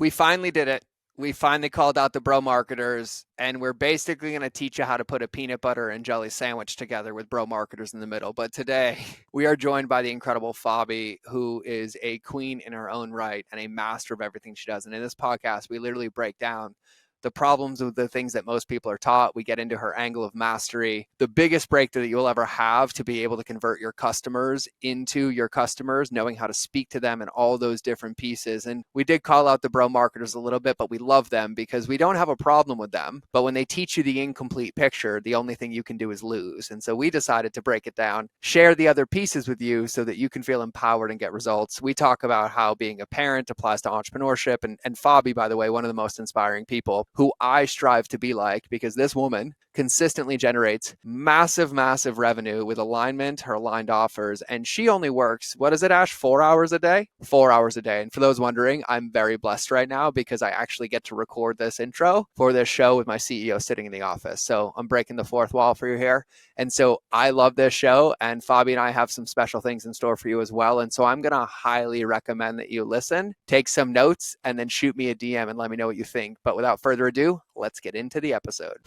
We finally did it. We finally called out the bro marketers, and we're basically going to teach you how to put a peanut butter and jelly sandwich together with bro marketers in the middle. But today we are joined by the incredible Fabi, who is a queen in her own right and a master of everything she does. And in this podcast, we literally break down the problems with the things that most people are taught. We get into her angle of mastery, the biggest breakthrough that you'll ever have to be able to convert your customers into your customers, knowing how to speak to them and all those different pieces. And we did call out the bro marketers a little bit, but we love them because we don't have a problem with them. But when they teach you the incomplete picture, the only thing you can do is lose. And so we decided to break it down, share the other pieces with you so that you can feel empowered and get results. We talk about how being a parent applies to entrepreneurship. And Fabi, by the way, one of the most inspiring people who I strive to be like, because this woman consistently generates massive, massive revenue with alignment, her aligned offers. And she only works, what is it, Ash? 4 hours a day? 4 hours a day. And for those wondering, I'm very blessed right now because I actually get to record this intro for this show with my CEO sitting in the office. So I'm breaking the fourth wall for you here. And so I love this show, and Fabi and I have some special things in store for you as well. And so I'm going to highly recommend that you listen, take some notes, and then shoot me a DM and let me know what you think. But without further ado, let's get into the episode.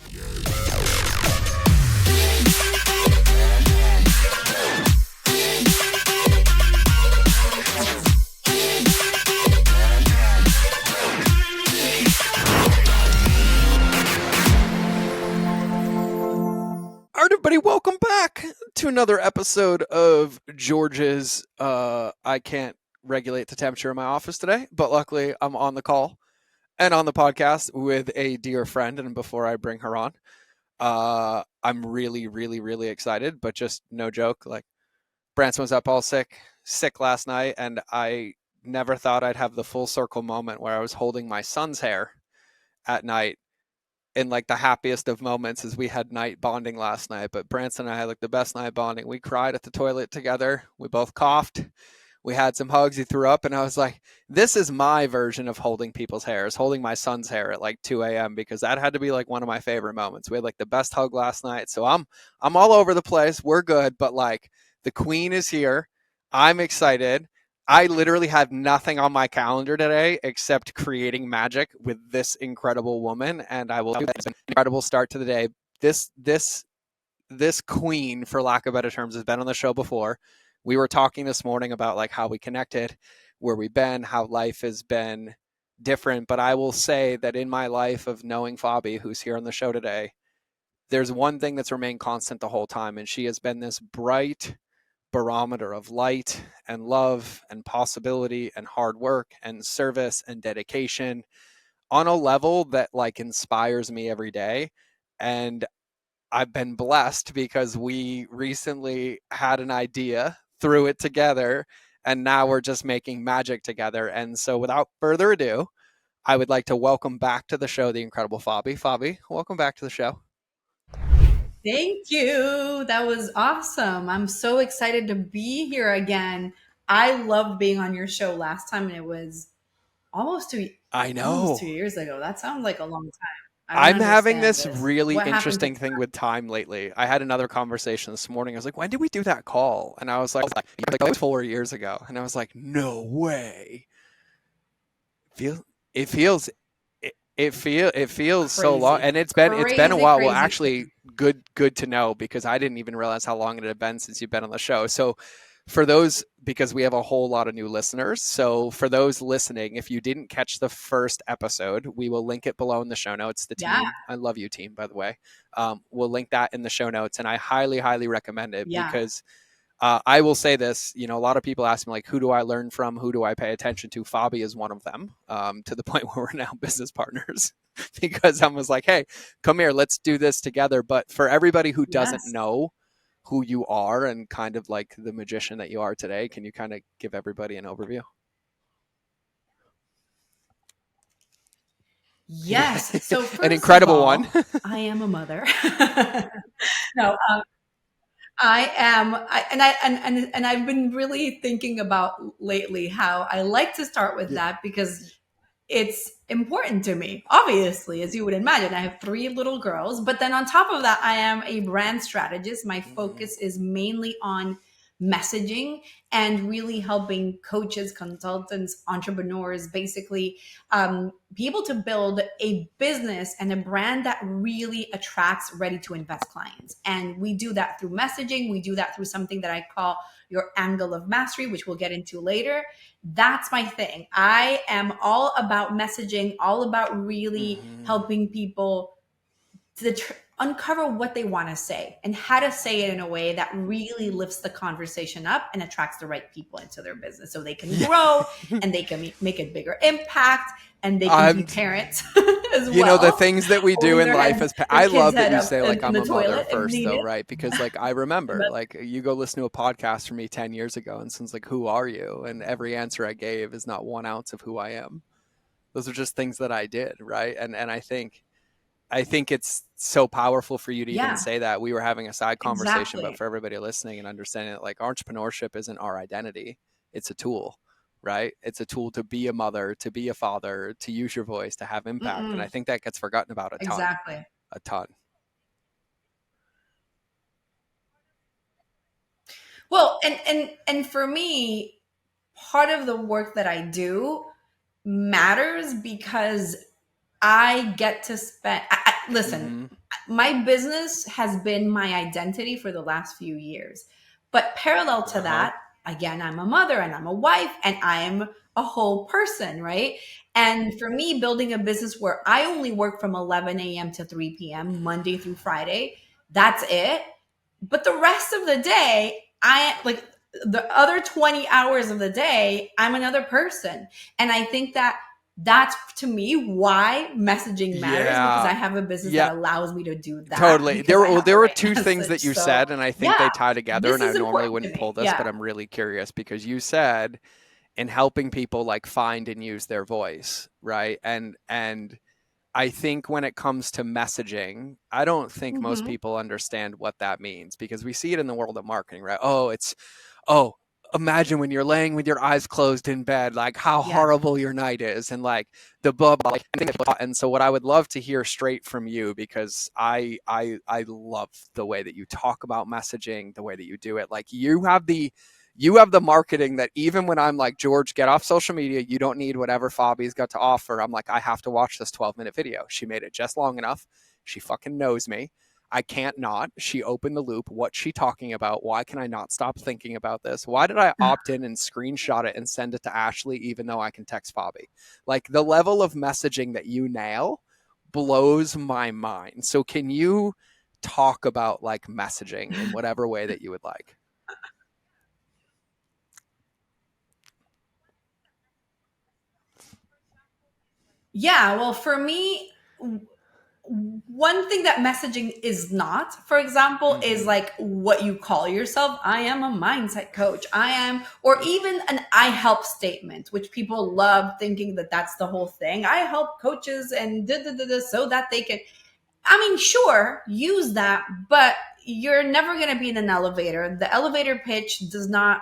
All right, everybody, welcome back to another episode of George's I can't regulate the temperature in my office today, but luckily I'm on the call and on the podcast with a dear friend. And before I bring her on, I'm really, really, really excited, but just no joke. Like, Branson was up all sick last night, and I never thought I'd have the full circle moment where I was holding my son's hair at night in like the happiest of moments as we had night bonding last night. But Branson and I had like the best night bonding. We cried at the toilet together. We both coughed. We had some hugs. He threw up, and I was like, this is my version of holding people's hair, is holding my son's hair at like 2 a.m. because that had to be like one of my favorite moments. We had like the best hug last night. So I'm all over the place. We're good, but like the queen is here. I'm excited. I literally have nothing on my calendar today except creating magic with this incredible woman, and I will do an incredible start to the day. This queen, for lack of better terms, has been on the show before. We were talking this morning about like how we connected, where we've been, how life has been different. But I will say that in my life of knowing Fabi, who's here on the show today, there's one thing that's remained constant the whole time, and she has been this bright barometer of light and love and possibility and hard work and service and dedication on a level that like inspires me every day. And I've been blessed because we recently had an idea, threw it together, and now we're just making magic together. And so without further ado, I would like to welcome back to the show the incredible Fabi. Fabi, welcome back to the show. Thank you. That was awesome. I'm so excited to be here again. I loved being on your show last time, and it was almost 2 years ago. That sounds like a long time. I'm having this really interesting thing with time lately. I had another conversation this morning. I was like, when did we do that call? And I was like, it was 4 years ago. And I was like, no way. It feels Crazy. so long, and it's been a while. Well, actually, good to know, because I didn't even realize how long it had been since you've been on the show. So for those, because we have a whole lot of new listeners, so for those listening, if you didn't catch the first episode, we will link it below in the show notes. The team, I love you, team, by the way. We'll link that in the show notes, and I highly recommend it because I will say this, a lot of people ask me, like, who do I learn from? Who do I pay attention to? Fabi is one of them, to the point where we're now business partners because I was like, hey, come here, let's do this together. But for everybody who doesn't know who you are and kind of like the magician that you are today, can you kind of give everybody an overview? Yes. So an incredible one. I am a mother. No, I am, and I've been really thinking about lately how I like to start with that because it's important to me. Obviously, as you would imagine, I have 3 little girls, but then on top of that, I am a brand strategist. My focus is mainly on messaging and really helping coaches, consultants, entrepreneurs basically be able to build a business and a brand that really attracts ready to invest clients. And we do that through messaging. We do that through something that I call your angle of mastery, which we'll get into later. That's my thing. I am all about messaging, all about really helping people to uncover what they want to say and how to say it in a way that really lifts the conversation up and attracts the right people into their business so they can grow and they can make a bigger impact and they can be parents as well. You know, the things that we do in life as I love that you say like I'm a mother first though, right? Because like I remember like you go listen to a podcast from me 10 years ago and someone's like, who are you? And every answer I gave is not 1 ounce of who I am. Those are just things that I did, right? And I think it's so powerful for you to even say that. We were having a side conversation, but for everybody listening and understanding that like entrepreneurship isn't our identity. It's a tool, right? It's a tool to be a mother, to be a father, to use your voice, to have impact. And I think that gets forgotten about a ton. Exactly. A ton. Well, and for me, part of the work that I do matters because I get to spend, listen, my business has been my identity for the last few years. But parallel to that, again, I'm a mother and I'm a wife and I'm a whole person, right? And for me, building a business where I only work from 11 a.m. to 3 p.m., Monday through Friday, that's it. But the rest of the day, I like the other 20 hours of the day, I'm another person. And I think that that's to me why messaging matters because I have a business that allows me to do that. Totally. There were two things that you said, and I think they tie together. And I normally wouldn't pull this, but I'm really curious because you said in helping people like find and use their voice, right? And I think when it comes to messaging, I don't think most people understand what that means because we see it in the world of marketing, right? Imagine when you're laying with your eyes closed in bed, like how horrible your night is and like the blah, blah, blah. And so what I would love to hear straight from you, because I love the way that you talk about messaging, the way that you do it. Like you have the marketing that even when I'm like, George, get off social media. You don't need whatever Fabi's got to offer. I'm like, I have to watch this 12-minute video. She made it just long enough. She fucking knows me. I can't not. She opened the loop. What's she talking about? Why can I not stop thinking about this? Why did I opt in and screenshot it and send it to Ashley, even though I can text Fabi? Like the level of messaging that you nail blows my mind. So can you talk about like messaging in whatever way that you would like? Yeah, well, for me, one thing that messaging is not, for example, is like what you call yourself. I am a mindset coach. I am, or even an I help statement, which people love thinking that that's the whole thing. I help coaches and so that they can, I mean, sure, use that, but you're never going to be in an elevator. The elevator pitch it's not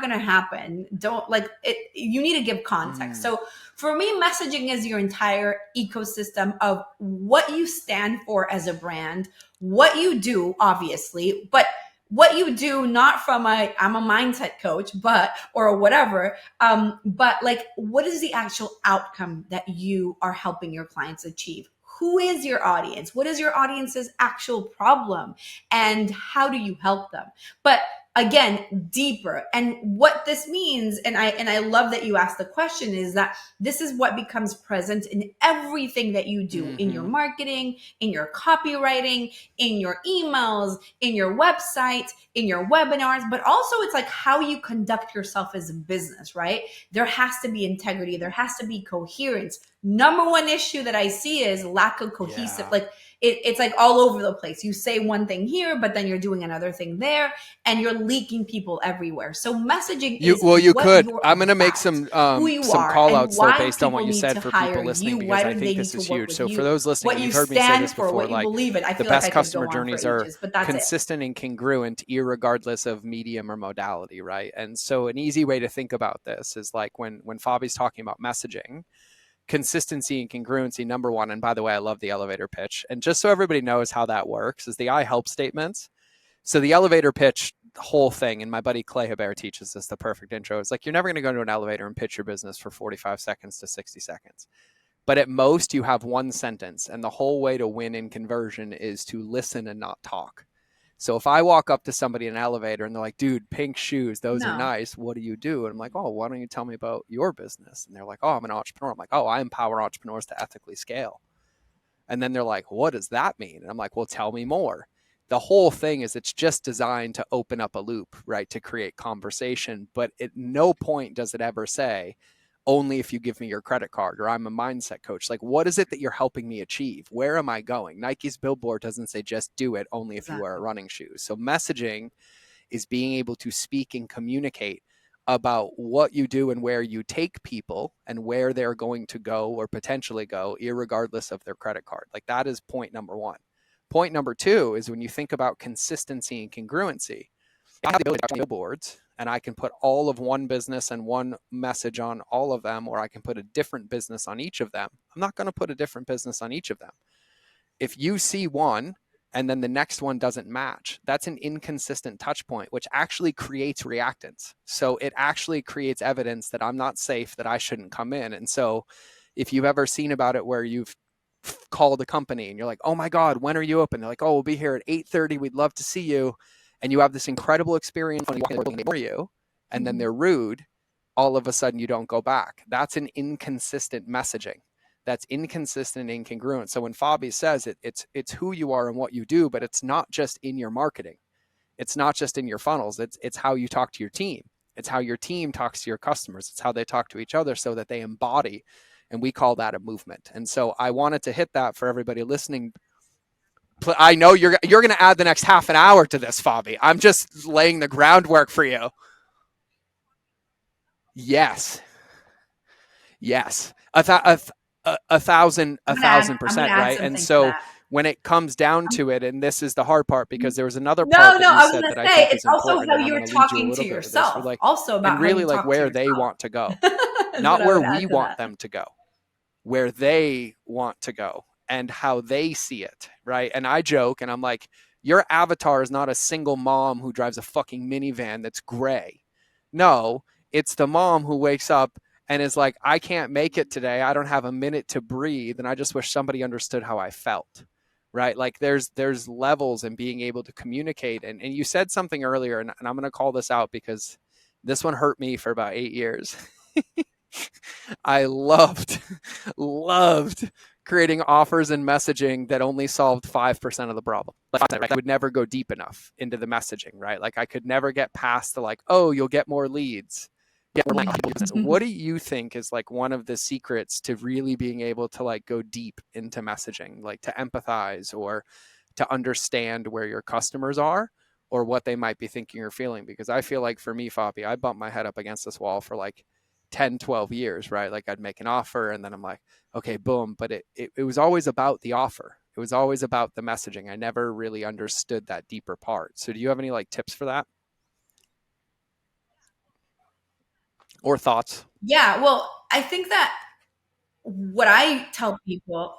going to happen. Don't like it. You need to give context. So for me, messaging is your entire ecosystem of what you stand for as a brand, what you do, obviously, but what you do, not from I'm a mindset coach, or whatever. But like, what is the actual outcome that you are helping your clients achieve? Who is your audience? What is your audience's actual problem? And how do you help them? But again, deeper. And what this means, and I love that you asked the question, is that this is what becomes present in everything that you do in your marketing, in your copywriting, in your emails, in your website, in your webinars, but also it's like how you conduct yourself as a business, right? There has to be integrity. There has to be coherence. Number one issue that I see is lack of cohesive, like it's like all over the place. You say one thing here, but then you're doing another thing there, and you're leaking people everywhere. So messaging is you could. I'm going to make some call outs though based on what you said for people listening because I think this is huge. So for those listening, you've heard me say this before, like the best customer journeys are consistent and congruent irregardless of medium or modality, right? And so an easy way to think about this is like when Fabi's talking about messaging, consistency and congruency, number one. And by the way, I love the elevator pitch. And just so everybody knows how that works is the I help statements. So the elevator pitch, whole thing, and my buddy Clay Hebert teaches this the perfect intro. It's like you're never going to go to an elevator and pitch your business for 45 seconds to 60 seconds. But at most, you have one sentence, and the whole way to win in conversion is to listen and not talk. So if I walk up to somebody in an elevator and they're like, dude, pink shoes, those are No. nice. What do you do? And I'm like, oh, why don't you tell me about your business? And they're like, oh, I'm an entrepreneur. I'm like, oh, I empower entrepreneurs to ethically scale. And then they're like, what does that mean? And I'm like, well, tell me more. The whole thing is it's just designed to open up a loop, right? To create conversation. But at no point does it ever say, only if you give me your credit card, or I'm a mindset coach. Like, what is it that you're helping me achieve? Where am I going? Nike's billboard doesn't say just do it, only if you wear Exactly. running shoes. So messaging is being able to speak and communicate about what you do and where you take people and where they're going to go or potentially go, irregardless of their credit card. Like, that is point number one. Point number two is when you think about consistency and congruency, I have the ability to billboards, and I can put all of one business and one message on all of them, or I can put a different business on each of them. I'm not going to put a different business on each of them. If you see one and then the next one doesn't match, that's an inconsistent touch point, which actually creates reactance. So it actually creates evidence that I'm not safe, that I shouldn't come in. And so if you've ever seen about it where you've called a company and you're like, oh my God, when are you open? They're like, oh, we'll be here at 8:30. We'd love to see you. And you have this incredible experience when you for you, and then Mhm. they're rude. All of a sudden you don't go back. That's an inconsistent messaging. That's inconsistent and incongruent. So when Fabi says it's who you are and what you do, but it's not just in your marketing. It's not just in your funnels. It's how you talk to your team. It's how your team talks to your customers. It's how they talk to each other so that they embody. And we call that a movement. And so I wanted to hit that for everybody listening. I know you're going to add the next half an hour to this, Fabi. I'm just laying the groundwork for you. Yes, yes, a thousand I'm gonna percent, add right? And something to so that. when it comes down Um, to it, and this is the hard part, because there was another part no, that no, you I was said gonna that I say think it's is also important, how and I'm going you're to lead you a talking to little bit with this. You're yourself. like, Also and about how really you like talk to where they yourself. want to go, Is not what I where would add we to want that. them to go, where they want to go and how they see it, right? And I joke and I'm like, your avatar is not a single mom who drives a fucking minivan that's gray. No, it's the mom who wakes up and is like, I can't make it today. I don't have a minute to breathe. And I just wish somebody understood how I felt. Right. Like there's levels in being able to communicate. And you said something earlier, and I'm going to call this out because this one hurt me for about 8 years. I loved creating offers and messaging that only solved 5% of the problem. Like, I would never go deep enough into the messaging, right? Like I could never get past the like, oh, you'll get more leads. Get more what do you think is like one of the secrets to really being able to like go deep into messaging, like to empathize or to understand where your customers are or what they might be thinking or feeling? Because I feel like for me, Fabi, I bumped my head up against this wall for like 10, 12 years, right? Like I'd make an offer and then I'm like, okay, boom. But it was always about the offer. It was always about the messaging. I never really understood that deeper part. So do you have any like tips for that or thoughts? Yeah, well, I think that what I tell people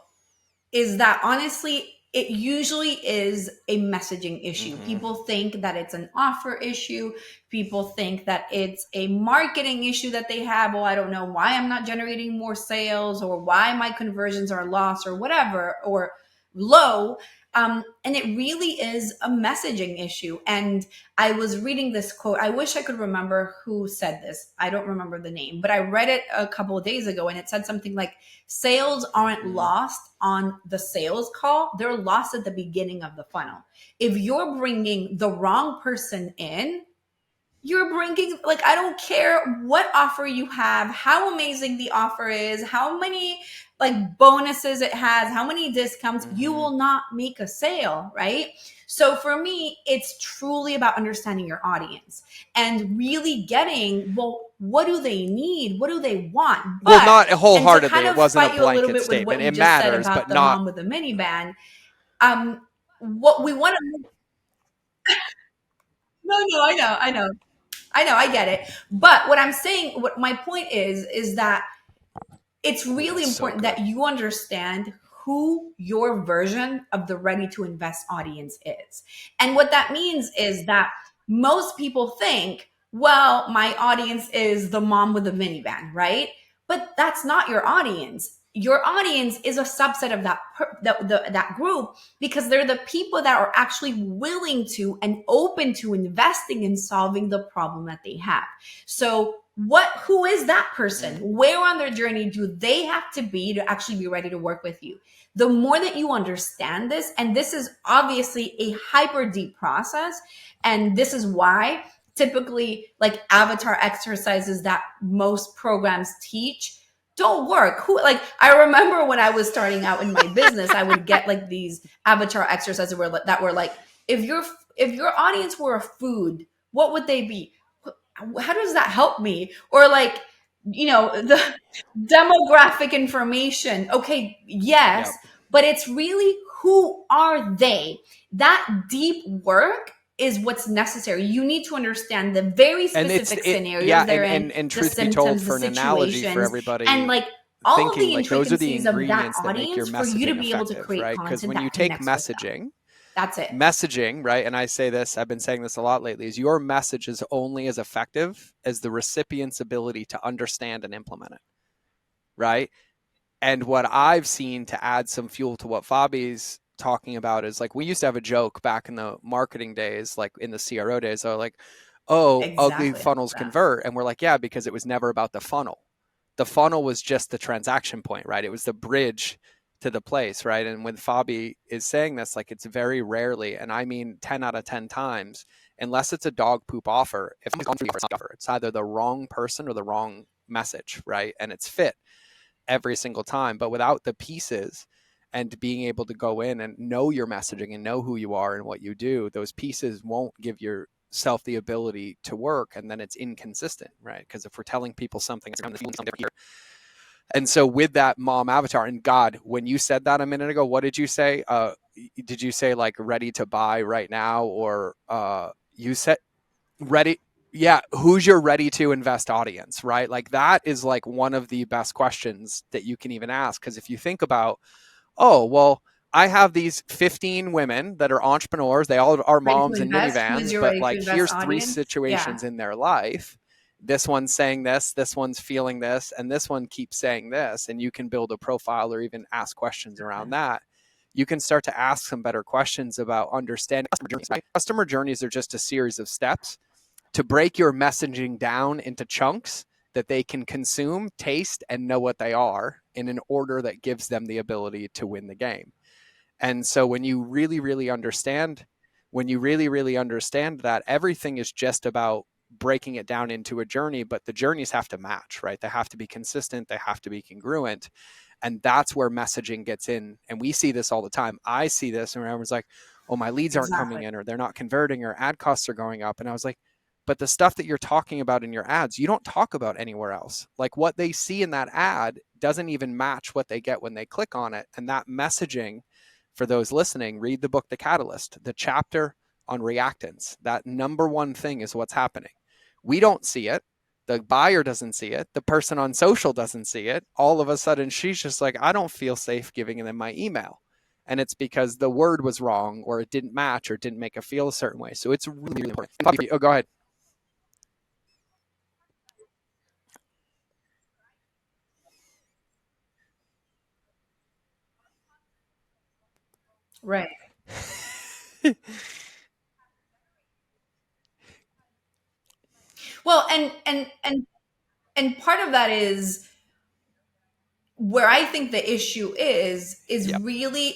is that honestly, it usually is a messaging issue. Mm-hmm. People think that it's an offer issue. People think that it's a marketing issue that they have. Well, I don't know why I'm not generating more sales or why my conversions are lost or whatever or low. And it really is a messaging issue. And I was reading this quote. I wish I could remember who said this. I don't remember the name, but I read it a couple of days ago and it said something like, sales aren't Mm-hmm. lost on the sales call, they're lost at the beginning of the funnel. If you're bringing the wrong person in, you're bringing, like, I don't care what offer you have, how amazing the offer is, how many like bonuses it has, how many discounts, you Mm-hmm. will not make a sale, right? So for me, it's truly about understanding your audience and really getting, well, what do they need? What do they want? Well, But, not and to wholeheartedly. kind It of wasn't a fight you a little blanket bit with statement. what you It just said matters, about but the not. mom with the minivan, what we want to, no, I get it. But what I'm saying, what my point is that it's Ooh, really that's so important good. that you understand who your version of the ready to invest audience is. And what that means is that most people think, well, my audience is the mom with the minivan, right? But that's not your audience. Your audience is a subset of that group, because they're the people that are actually willing to and open to investing in solving the problem that they have. So who is that person? Where on their journey do they have to be to actually be ready to work with you? The more that you understand this, and this is obviously a hyper deep process, and this is why typically like avatar exercises that most programs teach don't work. I remember when I was starting out in my business, I would get like these avatar exercises that were like, if your audience were a food, what would they be? How does that help me? Or like, the demographic information. Okay, Yep. yes, but it's really, who are they? That deep work is what's necessary. You need to understand the very And specific yeah, scenarios they're in, and the truth be told, symptoms, the for an analogy for situations, and everybody like all of thinking, the like those are the intricacies of that ingredients that make your audience for you to messaging be able to effective, create right? Because content when you that take connects with them. messaging, That's it. right, and I say this, I've been saying this a lot lately, is your message is only as effective as the recipient's ability to understand and implement it, right? And what I've seen to add some fuel to what Fabi's talking about is, like, we used to have a joke back in the marketing days, like in the CRO days, so like, oh, ugly Exactly. funnels convert. And we're like, yeah, because it was never about the funnel. The funnel was just the transaction point, right? It was the bridge to the place, right? And when Fabi is saying this, like, it's very rarely, and I mean 10 out of 10 times, unless it's a dog poop offer, if it's gone for you for offer, it's either the wrong person or the wrong message, right? And it's fit every single time. But without the pieces and being able to go in and know your messaging and know who you are and what you do, those pieces won't give yourself the ability to work, and then it's inconsistent, right? Because if we're telling people something, it's something here. And so with that mom avatar, and God, when you said that a minute ago, what did you say? Did you say like ready to buy right now, or you said ready? Yeah, who's your ready to invest audience, right? Like that is like one of the best questions that you can even ask. Because if you think about, oh, well, I have these 15 women that are entrepreneurs. They all are Ready to moms in invest? Who is minivans, your but ready to like invest here's three audience? Yeah. situations in their life. This one's saying this one's feeling this, and this one keeps saying this. And you can build a profile or even ask questions around that. You can start to ask some better questions about understanding customer journeys. Right? Customer journeys are just a series of steps to break your messaging down into chunks that they can consume, taste, and know what they are in an order that gives them the ability to win the game. And so when you really, really understand, that, everything is just about breaking it down into a journey, but the journeys have to match, right? They have to be consistent, they have to be congruent. And that's where messaging gets in. And we see this all the time. I see this, and everyone's like, oh, my leads aren't coming Exactly. in, or they're not converting, or ad costs are going up. And I was like, but the stuff that you're talking about in your ads, you don't talk about anywhere else. Like what they see in that ad doesn't even match what they get when they click on it. And that messaging, for those listening, read the book, The Catalyst, the chapter on reactance. That number one thing is what's happening. We don't see it. The buyer doesn't see it. The person on social doesn't see it. All of a sudden, she's just like, I don't feel safe giving them my email. And it's because the word was wrong, or it didn't match, or didn't make her feel a certain way. So it's really, really important. Oh, go ahead. Right. Well, and part of that is where I think the issue is Yep. really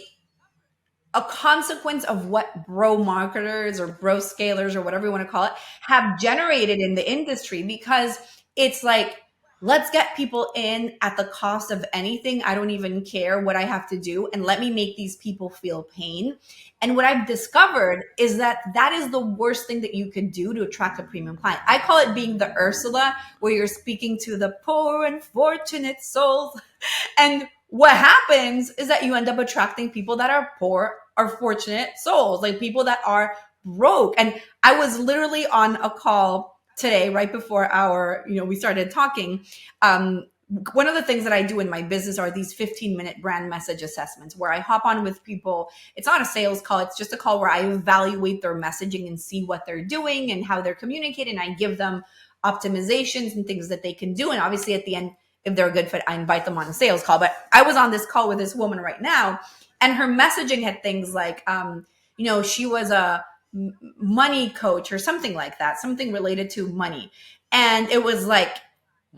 a consequence of what bro marketers or bro scalers or whatever you want to call it have generated in the industry, because it's like, let's get people in at the cost of anything. I don't even care what I have to do, and let me make these people feel pain. And what I've discovered is that that is the worst thing that you could do to attract a premium client. I call it being the Ursula, where you're speaking to the poor and fortunate souls. And what happens is that you end up attracting people that are poor or fortunate souls, like people that are broke. And I was literally on a call today, right before we started talking, one of the things that I do in my business are these 15-minute brand message assessments where I hop on with people. It's not a sales call. It's just a call where I evaluate their messaging and see what they're doing and how they're communicating. I give them optimizations and things that they can do. And obviously at the end, if they're a good fit, I invite them on a sales call. But I was on this call with this woman right now, and her messaging had things like, she was a money coach or something like that, something related to money. And it was like,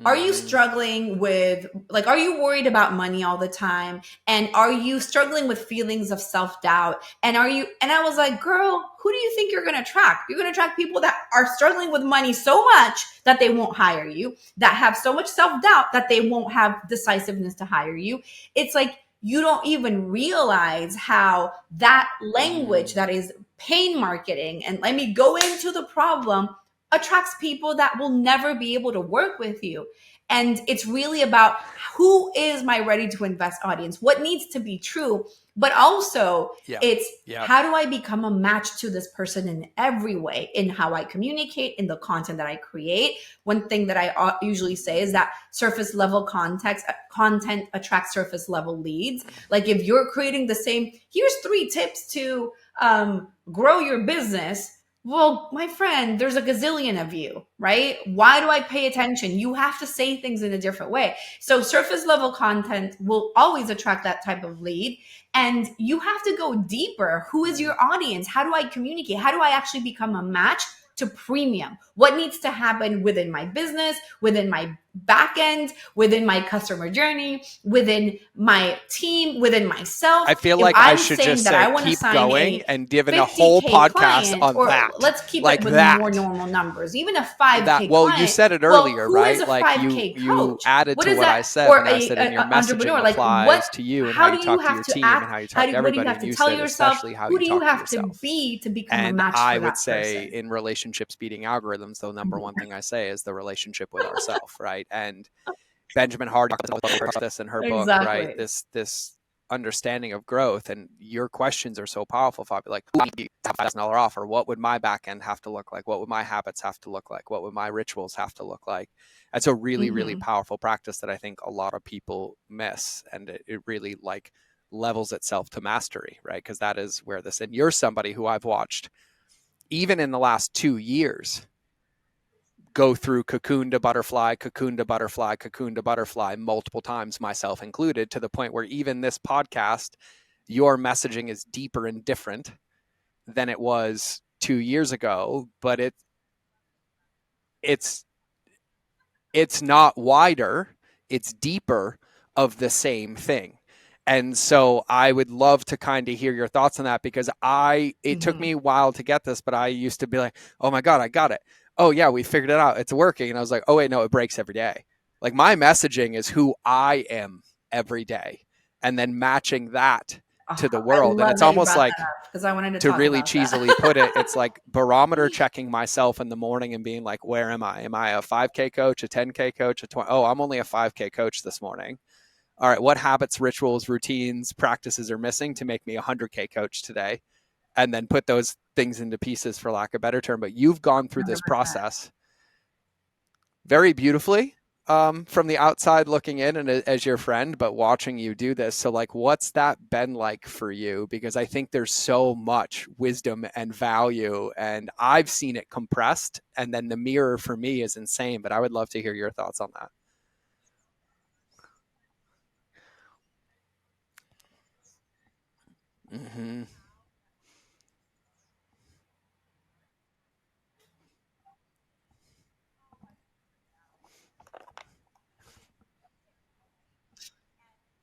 are you struggling with, like, are you worried about money all the time? And are you struggling with feelings of self-doubt? And I was like, girl, who do you think you're going to attract? You're going to attract people that are struggling with money so much that they won't hire you, that have so much self-doubt that they won't have decisiveness to hire you. It's like, you don't even realize how that language that is pain marketing, and let me go into the problem, attracts people that will never be able to work with you. And it's really about who is my ready to invest audience, what needs to be true, but also it's how do I become a match to this person in every way, in how I communicate, in the content that I create. One thing that I usually say is that surface level content attracts surface level leads. Like if you're creating the same, here's 3 tips to grow your business. Well, my friend, there's a gazillion of you, right? Why do I pay attention? You have to say things in a different way. So surface level content will always attract that type of lead. And you have to go deeper. Who is your audience? How do I communicate? How do I actually become a match to premium? What needs to happen within my business, within my back end, within my customer journey, within my team, within myself? I feel like I should just say keep going and giving a whole podcast on that. Let's keep like it with that. more normal numbers. Even a 5K well, client. You said it earlier, who right? Is a like 5K you added what to is what that? I said, Or and I said in your messaging like, applies to you and how you talk to your team and how you talk to everybody. What do you have and to you tell said yourself? especially how Who do you you talk to have to yourself. be to become And a match I for would that say person? in relationships beating algorithms, the number one thing I say is the relationship with ourselves, right? And Benjamin Hardy talks this in her book, right? This understanding of growth, and your questions are so powerful, Fabi. Like, $5,000 offer. What would my back end have to look like? What would my habits have to look like? What would my rituals have to look like? That's a really, really powerful practice that I think a lot of people miss, and it really like levels itself to mastery, right? Because that is where this. And you're somebody who I've watched, even in the last 2 years, go through cocoon to butterfly, cocoon to butterfly, cocoon to butterfly multiple times, myself included, to the point where even this podcast, your messaging is deeper and different than it was 2 years ago, but it's not wider, it's deeper of the same thing. And so I would love to kind of hear your thoughts on that, because it took me a while to get this, but I used to be like, oh my God, I got it. Oh yeah, we figured it out. It's working. And I was like, oh wait, no, it breaks every day. Like my messaging is who I am every day, and then matching that to the world. And it's almost like, because I wanted to really cheesily put it, it's like barometer checking myself in the morning and being like, where am I? Am I a 5K coach, a 10K coach, a 20? Oh, I'm only a 5K coach this morning. All right, what habits, rituals, routines, practices are missing to make me a 100K coach today? And then put those things into pieces, for lack of a better term. But you've gone through this 100%. process very beautifully, from the outside looking in and as your friend, but watching you do this. So like, what's that been like for you? Because I think there's so much wisdom and value, and I've seen it compressed, and then the mirror for me is insane. But I would love to hear your thoughts on that. Mm-hmm.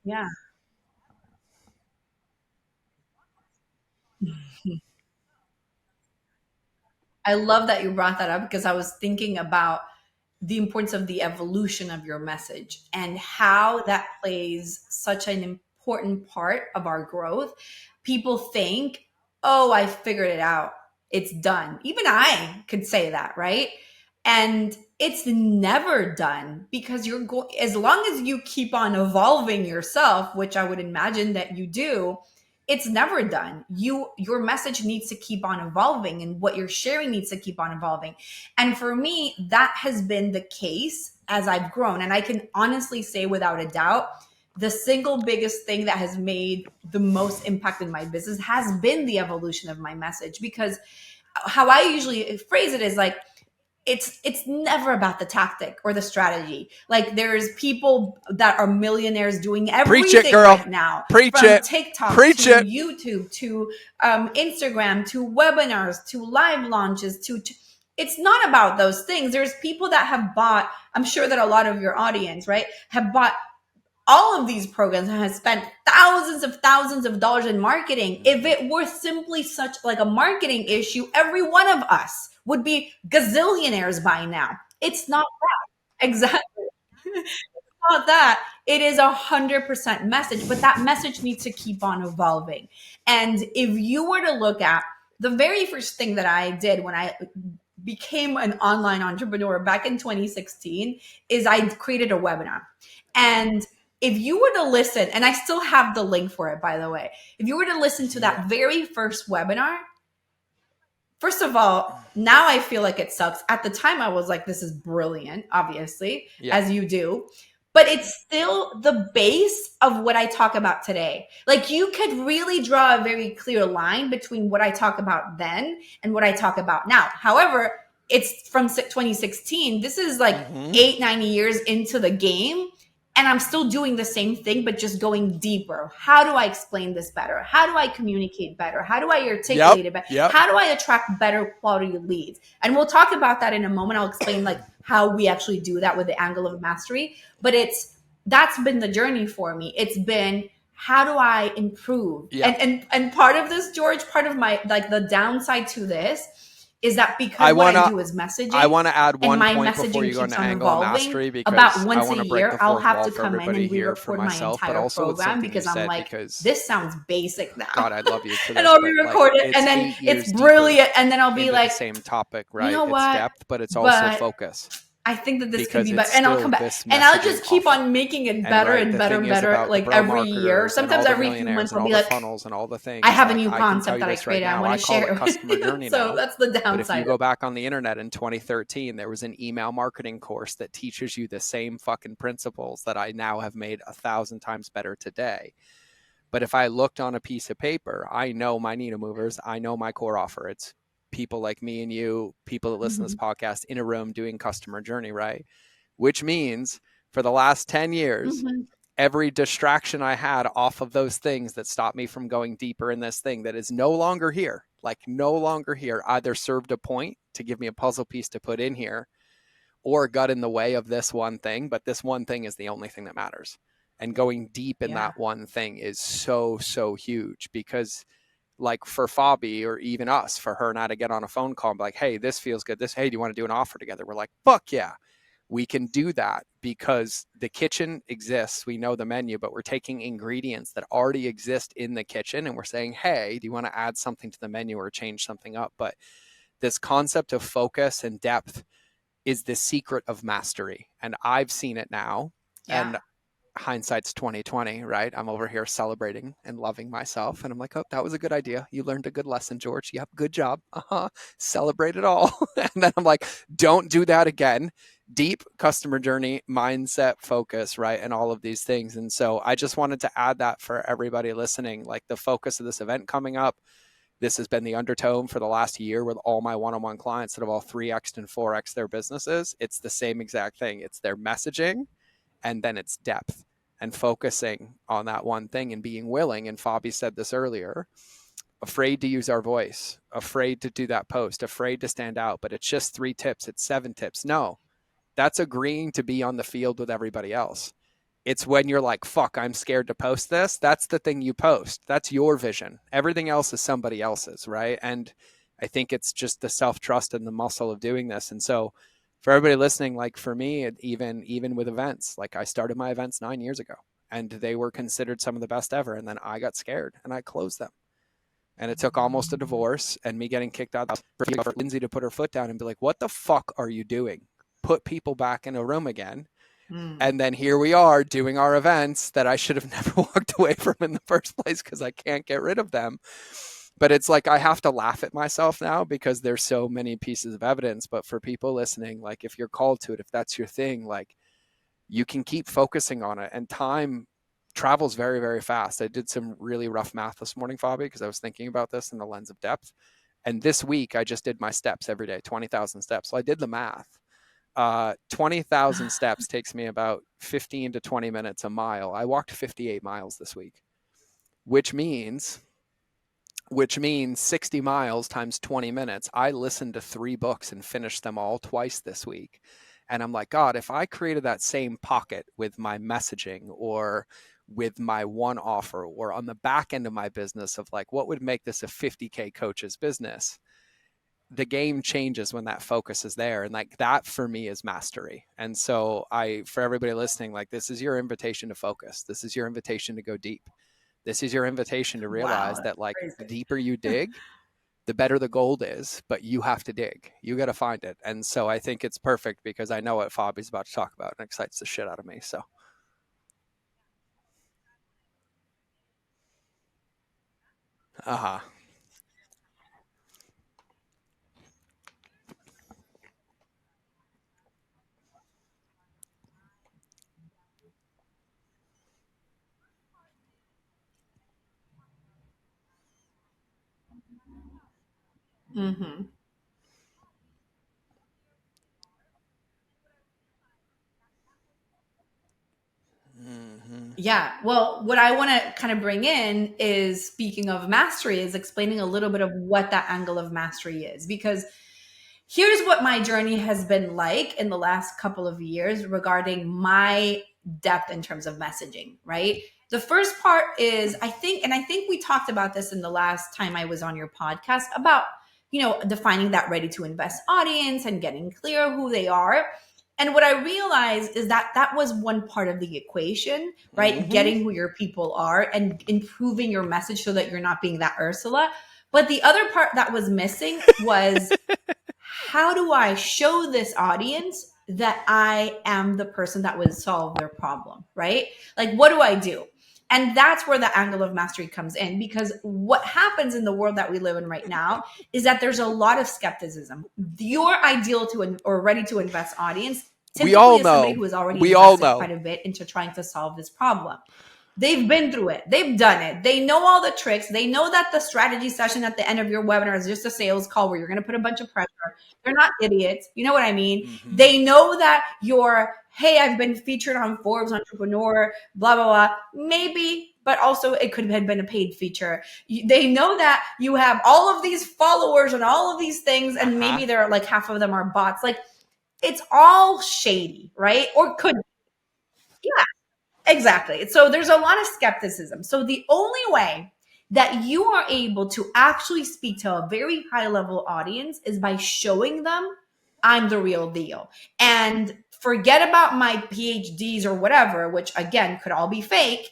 Yeah. I love that you brought that up, because I was thinking about the importance of the evolution of your message and how that plays such an important part of our growth. People think, oh, I figured it out. It's done. Even I could say that, right? And it's never done, because you're going, as long as you keep on evolving yourself, which I would imagine that you do, it's never done. Your message needs to keep on evolving, and what you're sharing needs to keep on evolving. And for me, that has been the case as I've grown. And I can honestly say without a doubt, the single biggest thing that has made the most impact in my business has been the evolution of my message. Because how I usually phrase it is like, it's never about the tactic or the strategy. Like there's people that are millionaires doing everything right now, from TikTok to YouTube to Instagram to webinars to live launches to it's not about those things. There's people that have bought, I'm sure that a lot of your audience, right, have bought all of these programs and has spent thousands of dollars in marketing. If it were simply such like a marketing issue, every one of us would be gazillionaires by now. It's not that. Exactly. It's not that. It is 100% message, but that message needs to keep on evolving. And if you were to look at the very first thing that I did when I became an online entrepreneur back in 2016 is I created a webinar. And if you were to listen, and I still have the link for it, by the way, if you were to listen to that very first webinar, first of all, now I feel like it sucks. At the time, I was like, this is brilliant, obviously, as you do. But it's still the base of what I talk about today. Like you could really draw a very clear line between what I talk about then and what I talk about now. However, it's from 2016. This is like 8-9 years into the game. And I'm still doing the same thing, but just going deeper. How do I explain this better? How do I communicate better? How do I articulate it better? How do I attract better quality leads? And we'll talk about that in a moment. I'll explain like how we actually do that with the angle of mastery. But that's been the journey for me. It's been, how do I improve? And part of this, George, part of my, like the downside to this is that because what I do is messaging. I want to add one point before you go into angle of mastery, because about once a year I'll have to come in and re-record my entire program because I'm like, this sounds basic now. God, I love you for this. And I'll re-record it, and then it's brilliant, and then I'll be like, the same topic, right? You know what? It's depth, but it's also focus. I think that this could be better, and I'll come back, and I'll just keep on making it better and better and better, like every year. Sometimes every few months I'll be like, funnels and all the things. I have a new concept that I created. I want to share it. So that's the downside. But if you go back on the internet in 2013, there was an email marketing course that teaches you the same fucking principles that I now have made 1,000 times better today. But if I looked on a piece of paper, I know my needle movers, I know my core offer. It's people like me and you, people that listen to this podcast in a room doing customer journey, right? Which means for the last 10 years, every distraction I had off of those things that stopped me from going deeper in this thing that is no longer here, either served a point to give me a puzzle piece to put in here or got in the way of this one thing. But this one thing is the only thing that matters. And going deep in that one thing is so, so huge, because like for Fabi or even us, for her and I to get on a phone call and be like, hey, this feels good. Hey, do you want to do an offer together? We're like, fuck yeah, we can do that, because the kitchen exists. We know the menu, but we're taking ingredients that already exist in the kitchen and we're saying, hey, do you want to add something to the menu or change something up? But this concept of focus and depth is the secret of mastery. And I've seen it now. And hindsight's 2020, right? I'm over here celebrating and loving myself, and I'm like, oh, that was a good idea. You learned a good lesson, George. Yep, good job. Celebrate it all. And then I'm like, don't do that again. Deep customer journey, mindset, focus, right? And all of these things. And so I just wanted to add that for everybody listening, like the focus of this event coming up. This has been the undertone for the last year with all my one-on-one clients that have all 3x and 4x their businesses. It's the same exact thing. It's their messaging, and then it's depth and focusing on that one thing and being willing. And Fabi said this earlier, afraid to use our voice, afraid to do that post, afraid to stand out, but it's just 3 tips. It's 7 tips. No, that's agreeing to be on the field with everybody else. It's when you're like, fuck, I'm scared to post this. That's the thing you post. That's your vision. Everything else is somebody else's, right? And I think it's just the self-trust and the muscle of doing this. And so for everybody listening, like for me, even with events, like I started my events 9 years ago and they were considered some of the best ever. And then I got scared and I closed them. And it took almost a divorce and me getting kicked out for Lindsay to put her foot down and be like, what the fuck are you doing? Put people back in a room again. And then here we are doing our events that I should have never walked away from in the first place because I can't get rid of them. But it's like I have to laugh at myself now because there's so many pieces of evidence. But for people listening, like if you're called to it, if that's your thing, like you can keep focusing on it, and time travels very, very fast. I did some really rough math this morning, Fabi, because I was thinking about this in the lens of depth. And this week I just did my steps every day, 20,000 steps. So I did the math. 20,000 steps takes me about 15 to 20 minutes a mile. I walked 58 miles this week, which means 60 miles times 20 minutes. I listened to 3 books and finished them all twice this week. And I'm like, God, if I created that same pocket with my messaging or with my one offer or on the back end of my business of like, what would make this a 50K coach's business? The game changes when that focus is there. And like that for me is mastery. And so for everybody listening, like this is your invitation to focus. This is your invitation to go deep. This is your invitation to realize Wow, that like crazy. the deeper you dig, the better the gold is, but you have to dig. You got to find it. And so I think it's perfect because I know what Fabi's about to talk about and excites the shit out of me. So. Uh-huh. Mm-hmm. Mm-hmm. Yeah. Well, what I want to kind of bring in is speaking of mastery, is explaining a little bit of what that angle of mastery is. Because here's what my journey has been like in the last couple of years regarding my depth in terms of messaging, right? The first part is, I think we talked about this in the last time I was on your podcast about, defining that ready to invest audience and getting clear who they are. And what I realized is that that was one part of the equation, right? Mm-hmm. Getting who your people are and improving your message so that you're not being that Ursula. But the other part that was missing was, how do I show this audience that I am the person that would solve their problem, right? Like, what do I do? And that's where the angle of mastery comes in, because what happens in the world that we live in right now is that there's a lot of skepticism. Your ideal to or ready to invest audience We all typically is somebody know. who has already We all invested know. quite a bit into trying to solve this problem. They've been through it. They've done it. They know all the tricks. They know that the strategy session at the end of your webinar is just a sales call where you're going to put a bunch of pressure. They're not idiots. You know what I mean? Mm-hmm. They know that you're, hey, I've been featured on Forbes Entrepreneur, blah, blah, blah. Maybe, but also it could have been a paid feature. They know that you have all of these followers and all of these things, and maybe they're like half of them are bots. Like, it's all shady, right? Or could, yeah. Exactly. So there's a lot of skepticism. So the only way that you are able to actually speak to a very high level audience is by showing them I'm the real deal. And forget about my PhDs or whatever, which again could all be fake.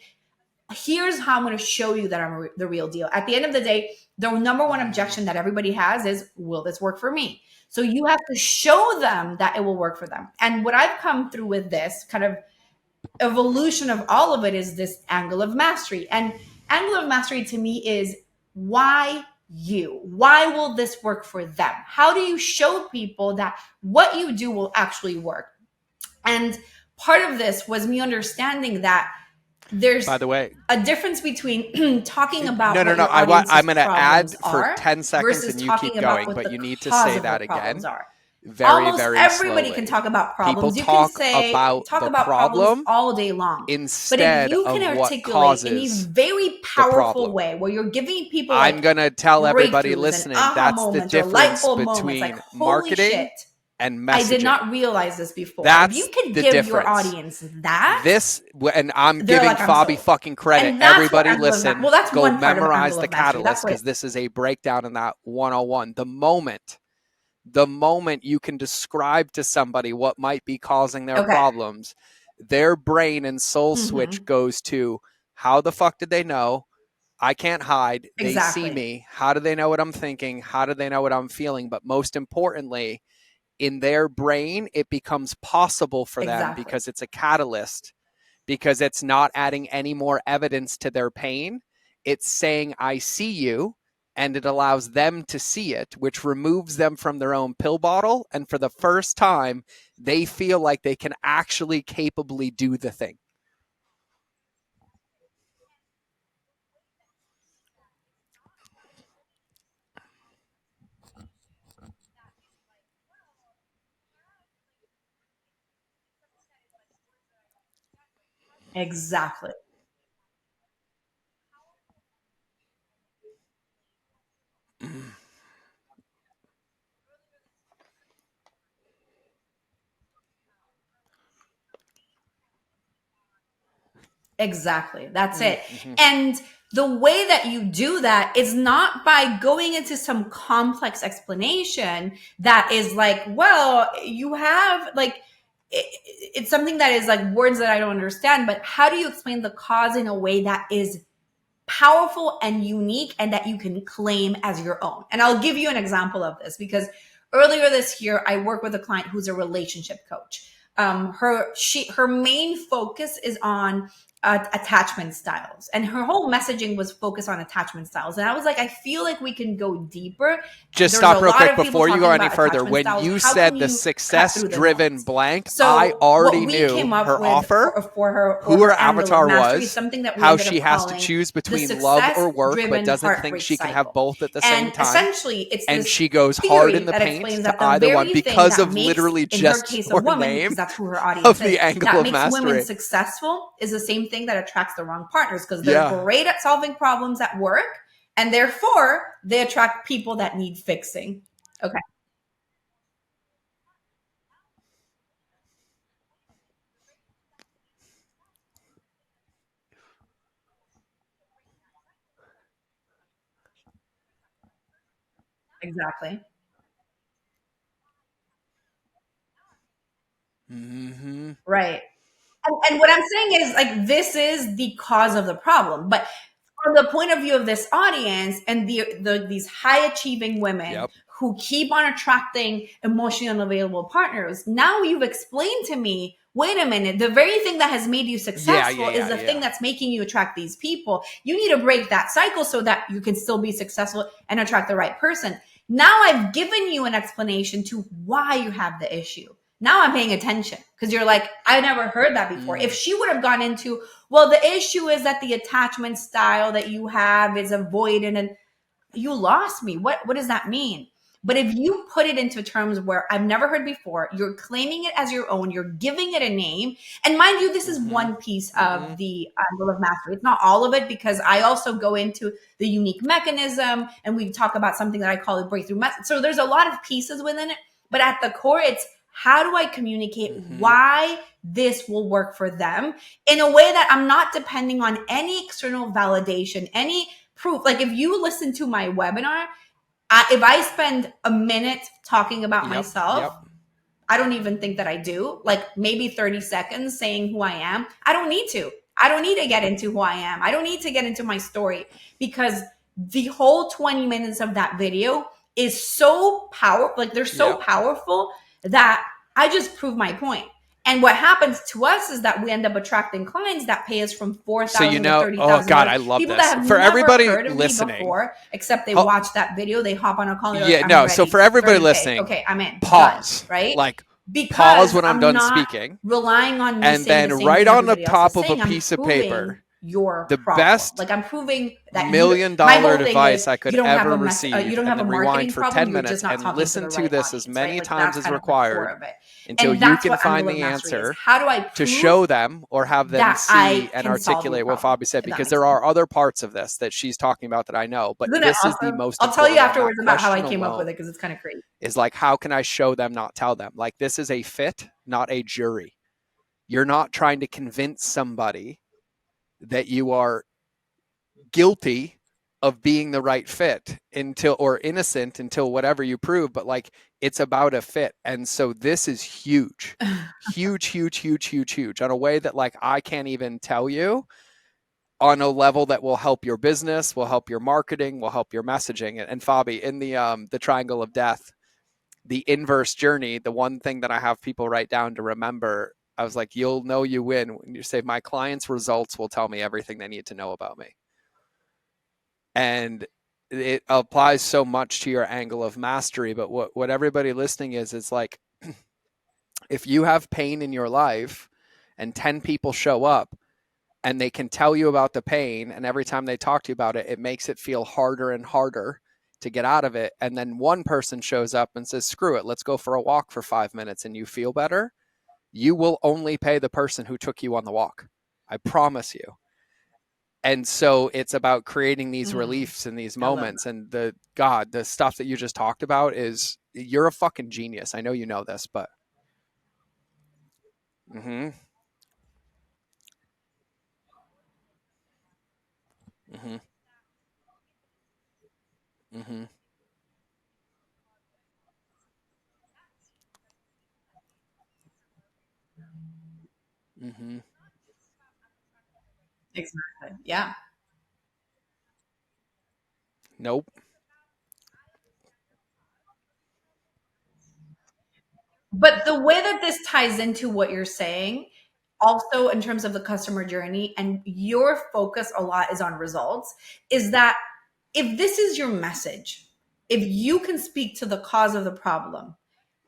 Here's how I'm going to show you that I'm the real deal. At the end of the day, the number one objection that everybody has is, will this work for me? So you have to show them that it will work for them. And what I've come through with this kind of evolution of all of it is this angle of mastery. And angle of mastery to me is, why you? Why will this work for them? How do you show people that what you do will actually work? And part of this was me understanding that there's, by the way, a difference between talking about no, what no. your audience's I'm going to add problems for are 10 seconds versus and you keep talking about going, what but the you need to cause say of their that problems again are. very, Almost very everybody can slowly. talk about People problems. You can talk say about talk the about problems problem all day long. But if instead you can of what articulate in a causes very the powerful problem. way where you're giving people I'm like going to tell everybody breakthroughs and listening aha that's the moments or light difference bulb moments, like, between holy marketing shit, and I did messaging. not realize this before. If you That's could the give your difference. audience that, And I'm they're giving like, I'm Fabi sold. fucking credit. And that's what Everybody angle of mastery. listen, Well, that's go one part of memorize angle the of mastery. That's catalyst what. because this is a breakdown in that 101. The moment you can describe to somebody what might be causing their Okay. problems, their brain and soul Mm-hmm. switch goes to, how the fuck did they know? I can't hide. They see Exactly. me. How do they know what I'm thinking? How do they know what I'm feeling? But most importantly, in their brain, it becomes possible for them Exactly. because it's a catalyst, because it's not adding any more evidence to their pain. It's saying, I see you, and it allows them to see it, which removes them from their own pill bottle. And for the first time, they feel like they can actually capably do the thing. Exactly. Exactly. That's it. Mm-hmm. And the way that you do that is not by going into some complex explanation that is like, well, you have like, it's something that is like words that I don't understand, but how do you explain the cause in a way that is powerful and unique and that you can claim as your own? And I'll give you an example of this because earlier this year, I worked with a client who's a relationship coach. Her main focus is on attachment styles, and her whole messaging was focused on attachment styles. And I was like, I feel like we can go deeper. Just There's stop a real lot quick of people before you talking go any about further. attachment When styles. you How said can the you cut success through the driven noise? blank, So I already what we knew came up her with offer, for her, who her angle of avatar mastery is was, something that we how ended she up has to calling choose the between love or work, but success-driven doesn't think heartbreak she can have cycle. both at the same And time. essentially, it's And this she goes hard in theory the that paint explains to that the either one very thing because that of makes, literally in her just case, a your woman, name because that's who her of audience is, the angle that of makes women mastery. successful is the same thing that attracts the wrong partners, because they're Yeah. great at solving problems at work, and therefore they attract people that need fixing. Okay, exactly. Mm-hmm. Right. And what I'm saying is, like, this is the cause of the problem. But from the point of view of this audience and these high achieving women Yep. who keep on attracting emotionally unavailable partners, now you've explained to me, wait a minute, the very thing that has made you successful is the thing that's making you attract these people. You need to break that cycle so that you can still be successful and attract the right person. Now I've given you an explanation to why you have the issue. Now I'm paying attention because you're like, I never heard that before. If she would have gone into, well, the issue is that the attachment style that you have is avoidant, and you lost me. What does that mean? But if you put it into terms where I've never heard before, you're claiming it as your own, you're giving it a name. And mind you, this is one piece of the angle of mastery. It's not all of it, because I also go into the unique mechanism and we talk about something that I call a breakthrough method. So there's a lot of pieces within it, but at the core, it's how do I communicate why this will work for them in a way that I'm not depending on any external validation, any proof. Like if you listen to my webinar, if I spend a minute talking about myself, I don't even think that I do, like maybe 30 seconds saying who I am. I don't need to. I don't need to get into who I am. I don't need to get into my story, because the whole 20 minutes of that video is so powerful. Like they're so powerful that I just prove my point. And what happens to us is that we end up attracting clients that pay us from $4,000 to Oh God, $30,000. I love People this. that have For never everybody heard of listening, me before, except they watch that video, they hop on a call. Yeah, like, no. ready, So for everybody 30K. listening, Okay, I'm in. pause. Done, right? Like pause Because when I'm I'm done not speaking, relying on me and saying then the same right thing on the everybody else is top of a saying. I'm piece of proving paper, your the problem. best Like I'm proving that $1 million my whole thing advice is I could you don't have ever a receive, you don't and have a then marketing rewind for problem. 10 You're just minutes not and talking to listen the to right this as audience, many right? Like times that's as kind of the core required of it. until And you that's can what find angle of the mastery is. answer How do I to prove show them or have them that see I and can solve your articulate what problem? Fabi said, If that because makes there sense. are other parts of this that she's talking about that I know, but Isn't it this is the awesome? most I'll tell you important one. That afterwards about how I question came up with alone it, because it's kind of crazy. is like, how can I show them, not tell them? Like, this is a fit, not a jury. You're not trying to convince somebody that you are guilty of being the right fit until, or innocent until whatever you prove, but like it's about a fit. And so this is huge, huge, huge, huge, huge, huge, on a way that like I can't even tell you, on a level that will help your business, will help your marketing, will help your messaging. And Fabi, in the triangle of death, the inverse journey, the one thing that I have people write down to remember, I was like, you'll know you win when you say my clients' results will tell me everything they need to know about me. And it applies so much to your angle of mastery. But what everybody listening is like, if you have pain in your life and 10 people show up and they can tell you about the pain, and every time they talk to you about it, it makes it feel harder and harder to get out of it. And then one person shows up and says, screw it, let's go for a walk for 5 minutes, and you feel better. You will only pay the person who took you on the walk. I promise you. And so it's about creating these reliefs in these moments. And the stuff that you just talked about is, you're a fucking genius. I know you know this, but mm-hmm, mm-hmm, mm-hmm, mm-hmm. Exactly. Yeah. Nope. But the way that this ties into what you're saying, also in terms of the customer journey, and your focus a lot is on results, is that if this is your message, if you can speak to the cause of the problem,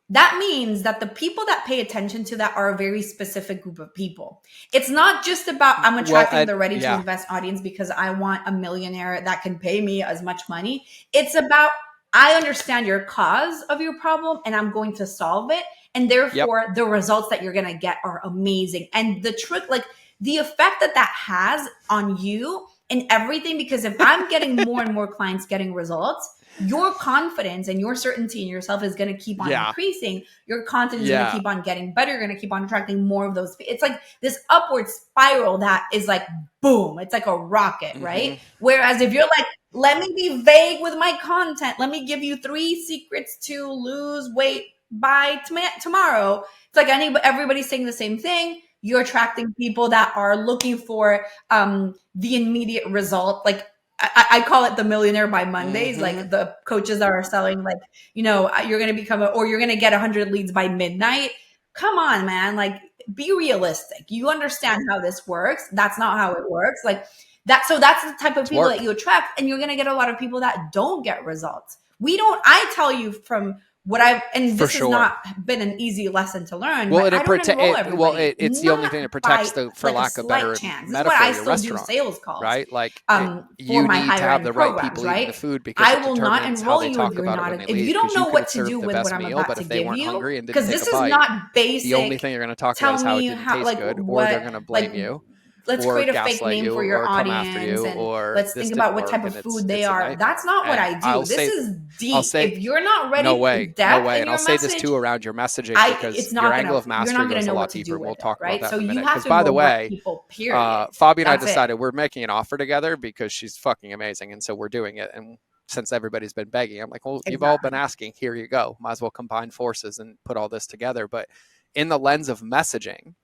that means that the people that pay attention to that are a very specific group of people. It's not just about I'm Well, attracting the ready to yeah. invest audience because I want a millionaire that can pay me as much money. It's about I understand your cause of your problem and I'm going to solve it. And Yep. therefore, the results that you're going to get are amazing. And the trick, like the effect that that has on you and everything, because if I'm getting more and more clients getting results, your confidence and your certainty in yourself is going to keep on Yeah. increasing. Your content is going to Yeah. keep on getting better. You're going to keep on attracting more of those. It's like this upward spiral that is like boom. It's like a rocket, right? Mm-hmm. Whereas if you're like, let me be vague with my content. Let me give you 3 secrets to lose weight by tomorrow. It's like everybody's saying the same thing. You're attracting people that are looking for the immediate result. Like I call it the millionaire by Mondays, Mm-hmm. like the coaches that are selling, like, you're going to become or you're going to get 100 leads by midnight. Come on, man. Like, be realistic. You understand how this works. That's not how it works. Like that. So that's the type of It's people that work you attract. And you're going to get a lot of people that don't get results. I tell you from what and for this has sure. not been an easy lesson to learn, Well, but I don't enroll everybody. it's the only Not thing that protects by the, for like a lack of slight better chance. This is why metaphor, I your still do restaurant, sales calls right? Like for you my need to higher have end the right programs, people eating the right? food, because I it will not determines how enroll they you if talk you're about it not, when they if leave. you don't Because know you could what have to do served the with what best I'm meal, about but to if they give weren't you, hungry and didn't because take a this is bite, not the only basic. thing you're going to talk about Tell is how it me didn't how, taste like, good, or they're what, going to blame like, you, let's or create a fake gaslight name you, for your or come after audience you, and or let's this think about didn't what type work, of and food they it's a are. That's nightmare. not what And I do. This is I'll deep. say If you're not no ready way, with no depth way. in And I'll your say this message, too around your messaging, I because it's your not angle gonna of you're mastery not gonna goes a know what lot to deeper. do And we'll with it, talk about right? that So in a you minute. have Because to by the enroll the right way, people, period. Fabi and I That's it. decided we're making an offer together because she's fucking amazing. And so we're doing it. And since everybody's been begging, I'm like, well, you've all been Exactly. asking. Here you go. Might as well combine forces and put all this together. But in the lens of messaging,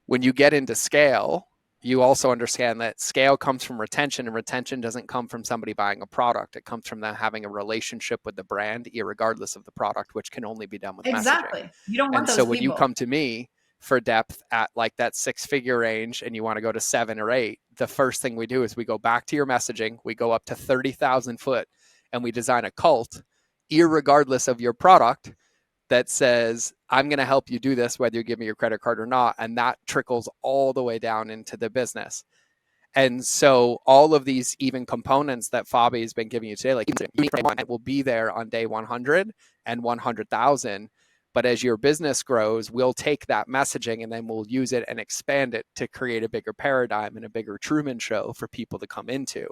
when you get into scale, you also understand that scale comes from retention, and retention doesn't come from somebody buying a product. It comes from them having a relationship with the brand, irregardless of the product, which can only be done with messaging. Exactly. You don't want And so those when you people. come to me for depth at like that 6-figure range and you want to go to 7 or 8, the first thing we do is we go back to your messaging, we go up to 30,000 foot, and we design a cult, irregardless of your product, that says, I'm going to help you do this, whether you give me your credit card or not. And that trickles all the way down into the business. And so all of these even components that Fabi has been giving you today, like it will be there on day 100 and 100,000. But as your business grows, we'll take that messaging and then we'll use it and expand it to create a bigger paradigm and a bigger Truman Show for people to come into.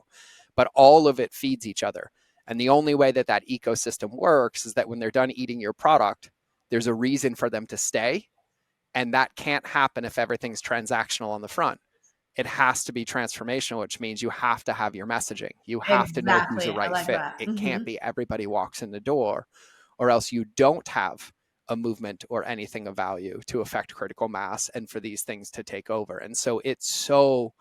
But all of it feeds each other. And the only way that that ecosystem works is that when they're done eating your product, there's a reason for them to stay. And that can't happen if everything's transactional on the front. It has to be transformational, which means you have to have your messaging. You have to know who's a Exactly. I right like fit. that. It can't be everybody walks in the door, or else you don't have a movement or anything of value to affect critical mass and for these things to take over. And so it's so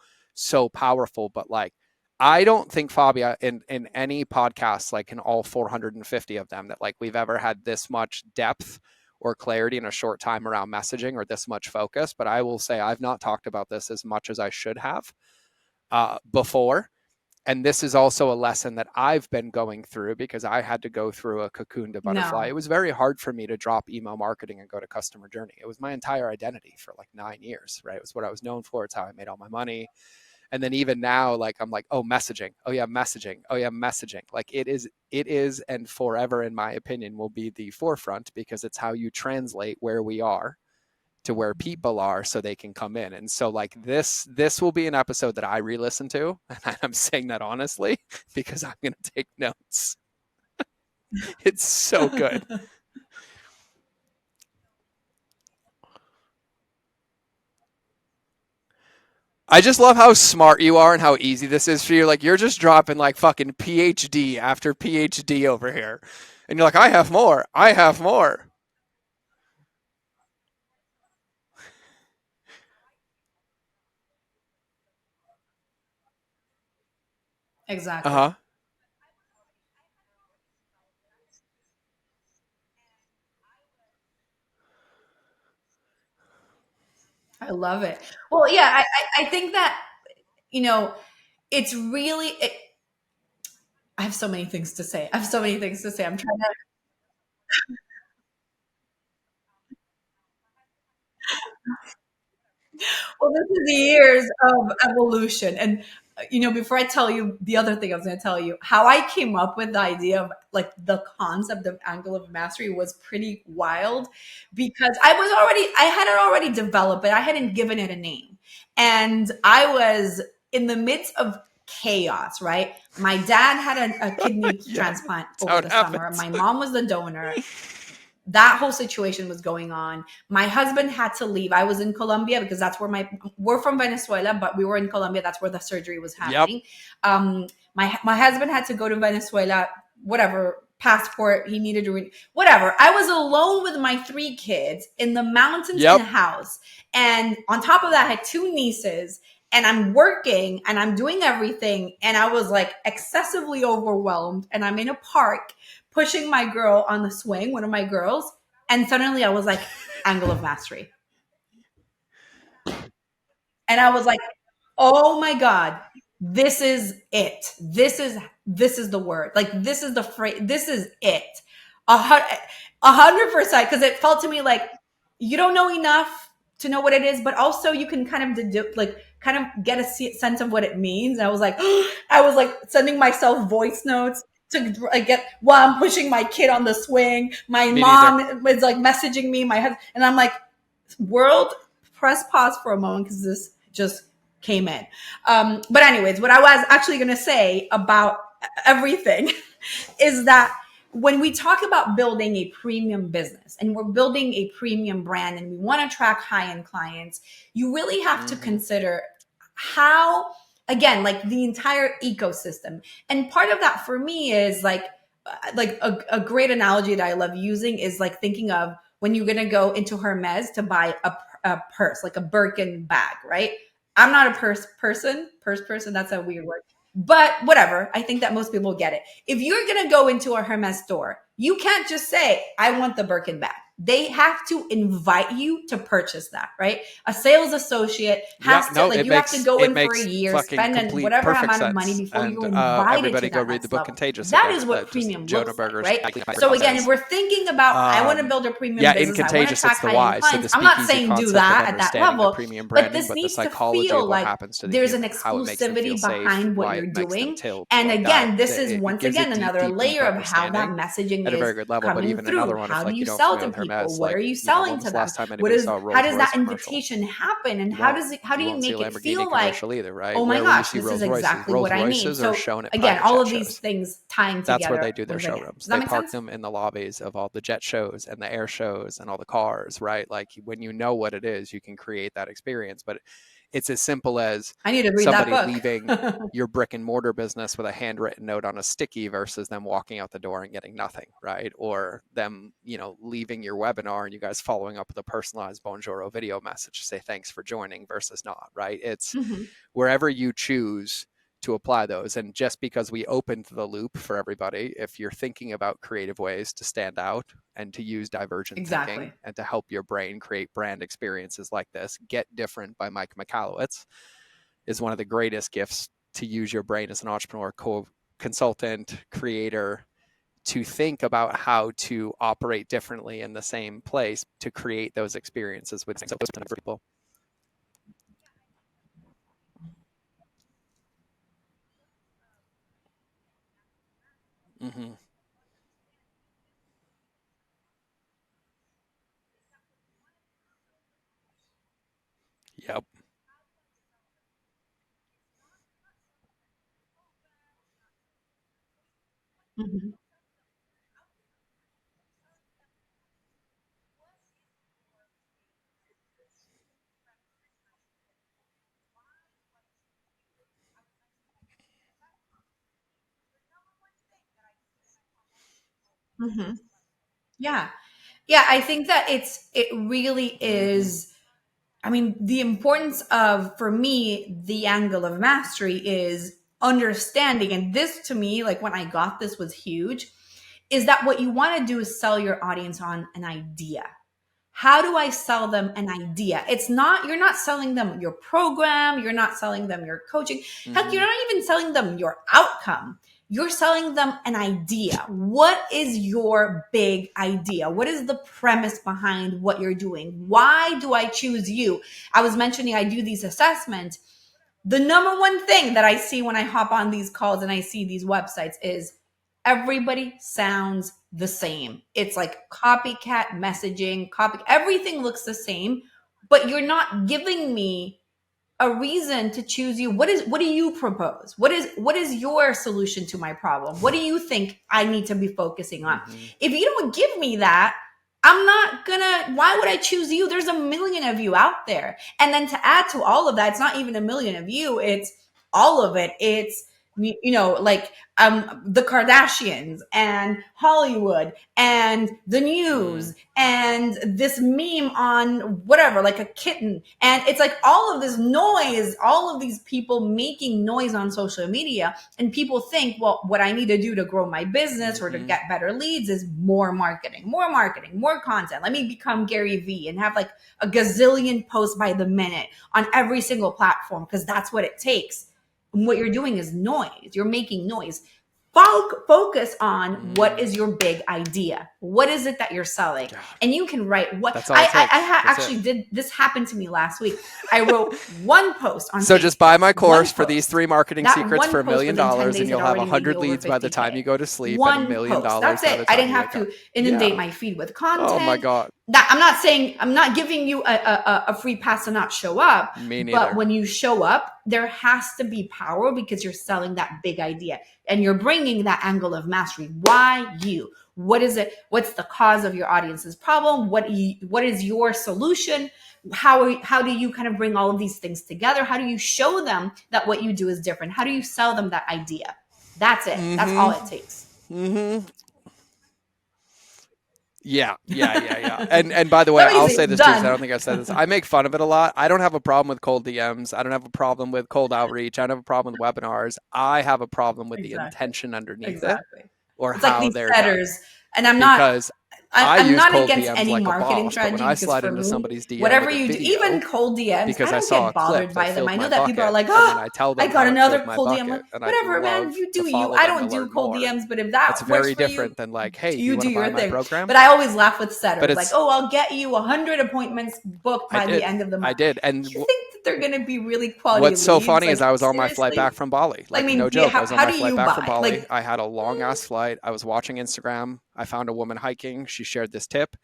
powerful. But like, I don't think, Fabia, in any podcast, like in all 450 of them, that like we've ever had this much depth or clarity in a short time around messaging or this much focus. But I will say I've not talked about this as much as I should have before. and this is also a lesson that I've been going through because I had to go through a cocoon to butterfly. It No. was very hard for me to drop email marketing and go to customer journey. It was my entire identity for like 9 years, right? It was what I was known for. It's how I made all my money. And then even now, like I'm like, oh, messaging. Oh yeah, messaging. Oh yeah, messaging. Like it is, and forever, in my opinion, will be the forefront because it's how you translate where we are to where people are so they can come in. And so like this will be an episode that I re-listen to, and I'm saying that honestly because I'm going to take notes. It's so good. I just love how smart you are and how easy this is for you. Like you're just dropping like fucking PhD after PhD over here. And you're like, I have more. I have more. Exactly. Uh-huh. I love it. Well, yeah, I think that, you know, it's really, I have so many things to say. I have so many things to say. I'm trying to, well, this is years of evolution. And, before I tell you the other thing I was going to tell you, how I came up with the idea of like the concept of angle of mastery was pretty wild because I had it already developed, but I hadn't given it a name. And I was in the midst of chaos, right? My dad had a kidney Yeah. transplant That's how over it the summer. happens. My mom was the donor. That whole situation was going on. My husband had to leave. I was in Colombia because that's where we're from Venezuela, but we were in Colombia. That's where the surgery was Yep. happening. My husband had to go to Venezuela, whatever passport he needed to whatever. I was alone with my three kids in the mountains in a Yep. house. And on top of that, I had two nieces and I'm working and I'm doing everything. And I was like excessively overwhelmed. And I'm in a park pushing my girl on the swing, one of my girls, and suddenly I was like, angle of mastery. And I was like, oh my God, this is it. This is the word. Like this is the phrase. This is it. A 100%. Because it felt to me like you don't know enough to know what it is, but also you can kind of kind of get a sense of what it means. And I was like, I was like sending myself voice notes to like get while I'm pushing my kid on the swing. My Me neither. mom was like messaging me, my husband, and I'm like, world, press pause for a moment because this just came in. But anyways, what I was actually going to say about everything is that when we talk about building a premium business and we're building a premium brand and we want to attract high-end clients, you really have to Mm-hmm. consider how, again, like the entire ecosystem. And part of that for me is like a great analogy that I love using is like thinking of when you're going to go into Hermes to buy a purse, like a Birkin bag, right? I'm not a purse person. That's a weird word. But whatever. I think that most people get it. If you're going to go into a Hermes store, you can't just say, I want the Birkin bag. They have to invite you to purchase that, right? A sales associate Yeah, has to, no, like, you have to go it in for a makes year, fucking spend complete whatever perfect amount of money sense. before And you're invited to everybody go that read the next book level. Contagious That again. is what Just premium Jonah looks like, Berger's right? So again, if we're thinking about, I want to build a premium In business, I want to Contagious, it's attract the high end why. So clients. the I'm not speakeasy saying do concept of that at that understanding the level, premium but branding, this but the needs to psychology of feel what like happens to the there's an human, how it makes them feel exclusivity safe, behind what why you're it makes them doing. tilt, And like that. again, this is It once gives a again deep, another deep, deep layer of how that understanding messaging at a very is good level. But coming even through. another one, How if do like you you don't sell familiar to with people? Hermes, What like are you when selling was to the them? last time What anybody is saw a how Rolls does that Royce commercial? invitation happen? And You won't. how do You you won't see make a it Lamborghini feel like, commercial either, right? oh my Where will you gosh, see this is Rolls Royces? exactly Rolls what I need? Royces are So shown at again, private all jet of these shows. things tying That's where together they do their once again. showrooms. Does that They make park sense? them in the lobbies of all the jet shows and the air shows and all the cars, right? Like when you know what it is, you can create that experience. But it's as simple as I need to read that somebody book. leaving your brick and mortar business with a handwritten note on a sticky versus them walking out the door and getting nothing, right? Or them, leaving your webinar and you guys following up with a personalized bonjour video message to say thanks for joining versus not, right? It's Mhm. wherever you choose to apply those. And just because we opened the loop for everybody, if you're thinking about creative ways to stand out and to use divergent thinking Exactly. and to help your brain create brand experiences like this, Get Different by Mike Michalowicz is one of the greatest gifts to use your brain as an entrepreneur, consultant, creator, to think about how to operate differently in the same place to create those experiences with people. Mm-hmm. Yep. Mhm. Mhm. Yeah. Yeah, I think that it really Mm-hmm. is. I mean, the importance of, for me, the angle of mastery is understanding. And this to me, like when I got this was huge, is that what you want to do is sell your audience on an idea. How do I sell them an idea? It's not, you're not selling them your program, you're not selling them your coaching. Heck, you're Mm-hmm. not even selling them your outcome. You're selling them an idea. What is your big idea? What is the premise behind what you're doing? Why do I choose you? I was mentioning I do these assessments. The number one thing that I see when I hop on these calls and I see these websites is everybody sounds the same. It's like copycat messaging, everything looks the same, but you're not giving me a reason to choose you. What do you propose? What is your solution to my problem? What do you think I need to be focusing on? Mm-hmm. If you don't give me that, I'm not gonna, why would I choose you? There's a million of you out there. And then to add to all of that, it's not even a million of you, it's all of it. It's, like the Kardashians and Hollywood and the Mm-hmm. news and this meme on whatever, like a kitten. And it's like all of this noise, all of these people making noise on social media. And people think, well, what I need to do to grow my business or to Mm-hmm. get better leads is more marketing, more content. Let me become Gary Vee and have like a gazillion posts by the minute on every single platform because that's what it takes. And what you're doing is noise. You're making noise. Focus on what Mm. is your big idea. What is it that you're selling? God, And you can write what that's all it takes. That's it. actually did. This happened to me last week. I wrote one post on So just Facebook, buy my one course for these post. 3 marketing That secrets for one a post million within 10 dollars, and days you'll had have already made me 100 over leads by the time 50K. you go to sleep, and a One million post. dollars That's by it. the I time didn't you have wake up. to Yeah. inundate my feed with Oh my content. God. That I'm not saying, I'm not giving you a free pass to not show up, Me but neither. when you show up, there has to be power because you're selling that big idea and you're bringing that angle of mastery. Why you? What is it? What's the cause of your audience's problem? What is your solution? How do you kind of bring all of these things together? How do you show them that what you do is different? How do you sell them that idea? That's it. That's all it Mm-hmm. takes. Mm-hmm. Yeah. And by the way, So I'll easy. say this too, because I Done. don't think I've said this. I make fun of it a lot. I don't have a problem with cold DMs. I don't have a problem with cold outreach. I don't have a problem with webinars. I have a problem with the Exactly. intention underneath it Exactly. or It's like how these they're done. setters, and I'm not. Because I I'm use not cold against DMs any like a marketing boss, but when strategy I because slide for into me, somebody's DM whatever with a you do, even video cold DMs, I because I don't saw a get clip bothered that by them. filled I my know that people are bucket, like, and then oh, I tell I them got how it another filled my cold DM. Like, bucket, and I'd whatever, man, love you to do you. follow I them don't to do learn cold more. DMs, but if It's that works very for you, different than like, hey, do you you want do to buy your my thing. program? But I always laugh with But setters, like, it's oh, I'll get you 100 appointments booked I by the did. end of the I month. did. And You think that they're going to be really quality what's so leads? funny is Like, I was on my flight back seriously? from Bali. I Like, mean, no joke. I was on how my do flight you back from buy? Bali. Like, I had a long ass flight. I was watching Instagram. I found a woman hiking. She shared this tip.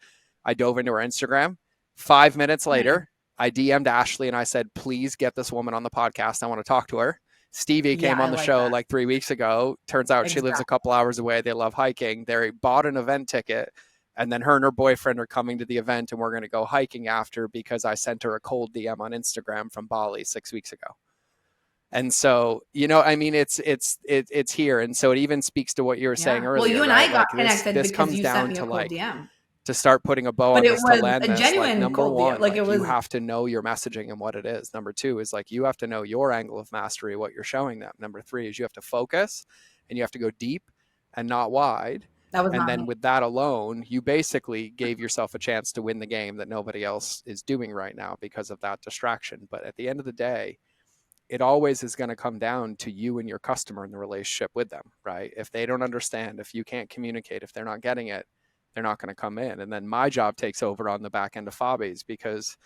I dove into her Instagram. 5 minutes mm, later, I DM'd Ashley and I said, please get this woman on the podcast. I want to talk to her. Stevie yeah, came I on the like show that. like 3 weeks ago. Turns out she lives a Exactly. couple hours away. They love hiking. They bought an event ticket. And then her and her boyfriend are coming to the event, and we're going to go hiking after because I sent her a cold DM on Instagram from Bali 6 weeks ago. And so, I mean, it's here. And so it even speaks to what you were saying Yeah. Well, earlier, you and right? I got Like this connected this because comes you sent down me a to cold like DM, to start putting a bow but on it this to was land a this. Like genuine number cold DM. one, Like it like you was, have to know your messaging and what it is. Number two is like you have to know your angle of mastery, what you're showing them. Number three is you have to focus and you have to go deep and not wide. that was And not then me. with that alone, you basically gave yourself a chance to win the game that nobody else is doing right now because of that distraction. But at the end of the day, it always is going to come down to you and your customer and the relationship with them, right? If they don't understand, if you can't communicate, if they're not getting it, they're not going to come in. And then my job takes over on the back end of Fabi's, because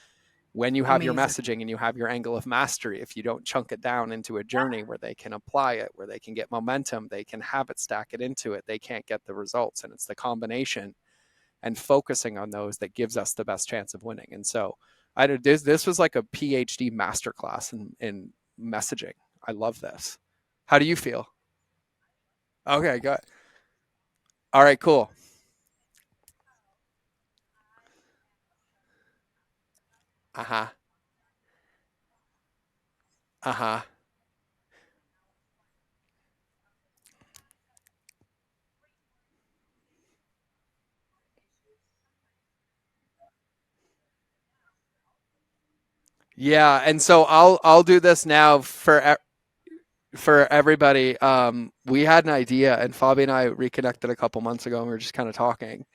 when you have your Amazing. messaging and you have your angle of mastery, if you don't chunk it down into a journey where they can apply it, where they can get momentum, they can habit stack it into it, they can't get the results. And it's the combination and focusing on those that gives us the best chance of winning. And so I did this was like a PhD masterclass in messaging. I love this. How do you feel? Okay, good. All right, cool. Uh-huh. Uh-huh. Yeah, and so I'll do this now for everybody. We had an idea, and Fabi and I reconnected a couple months ago, and we were just kind of talking.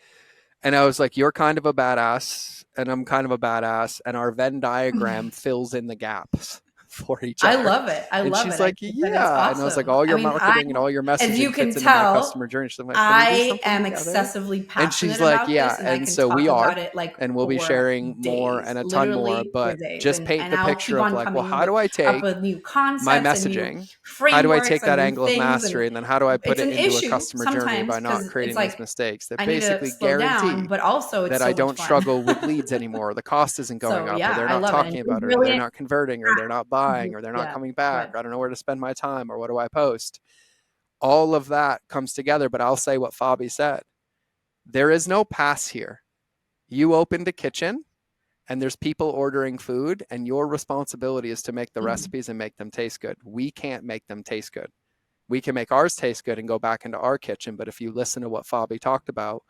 And I was like, "You're kind of a badass, and I'm kind of a badass, and our Venn diagram fills in the gaps for each I other." love it. I And love she's it. I like, think that it's "Yeah," and I was like, awesome. "All I your mean, I, marketing and all your as you messaging can fits into my tell, customer journey." She's like, "Can we do I something am together?" excessively And she's passionate like, about "Yeah," this, and I and can so talk we about are, it like and we'll be for sharing more days, and a ton more. literally for But days. just paint And the I'll picture keep of on like, well, coming how with do I up take with new my concepts and new messaging, how do I frameworks take and that new angle of things. And mastery, and then how do I put it's it an into a issue customer journey sometimes by not because it's creating these like mistakes that I need to basically slow down, guarantee but also it's that I so much don't fun. struggle with leads anymore, or the cost isn't going So up, or yeah, they're I not love it. And talking you're about it, or they're brilliant. not converting, or they're not buying, or they're not Yeah, coming go back, ahead. or I don't know where to spend my time, or what do I post. All of that comes together. But I'll say what Fabi said: there is no pass here. You opened a kitchen, and there's people ordering food, and your responsibility is to make the Mhm. recipes and make them taste good. We can't make them taste good. We can make ours taste good and go back into our kitchen. But if you listen to what Fabi talked about,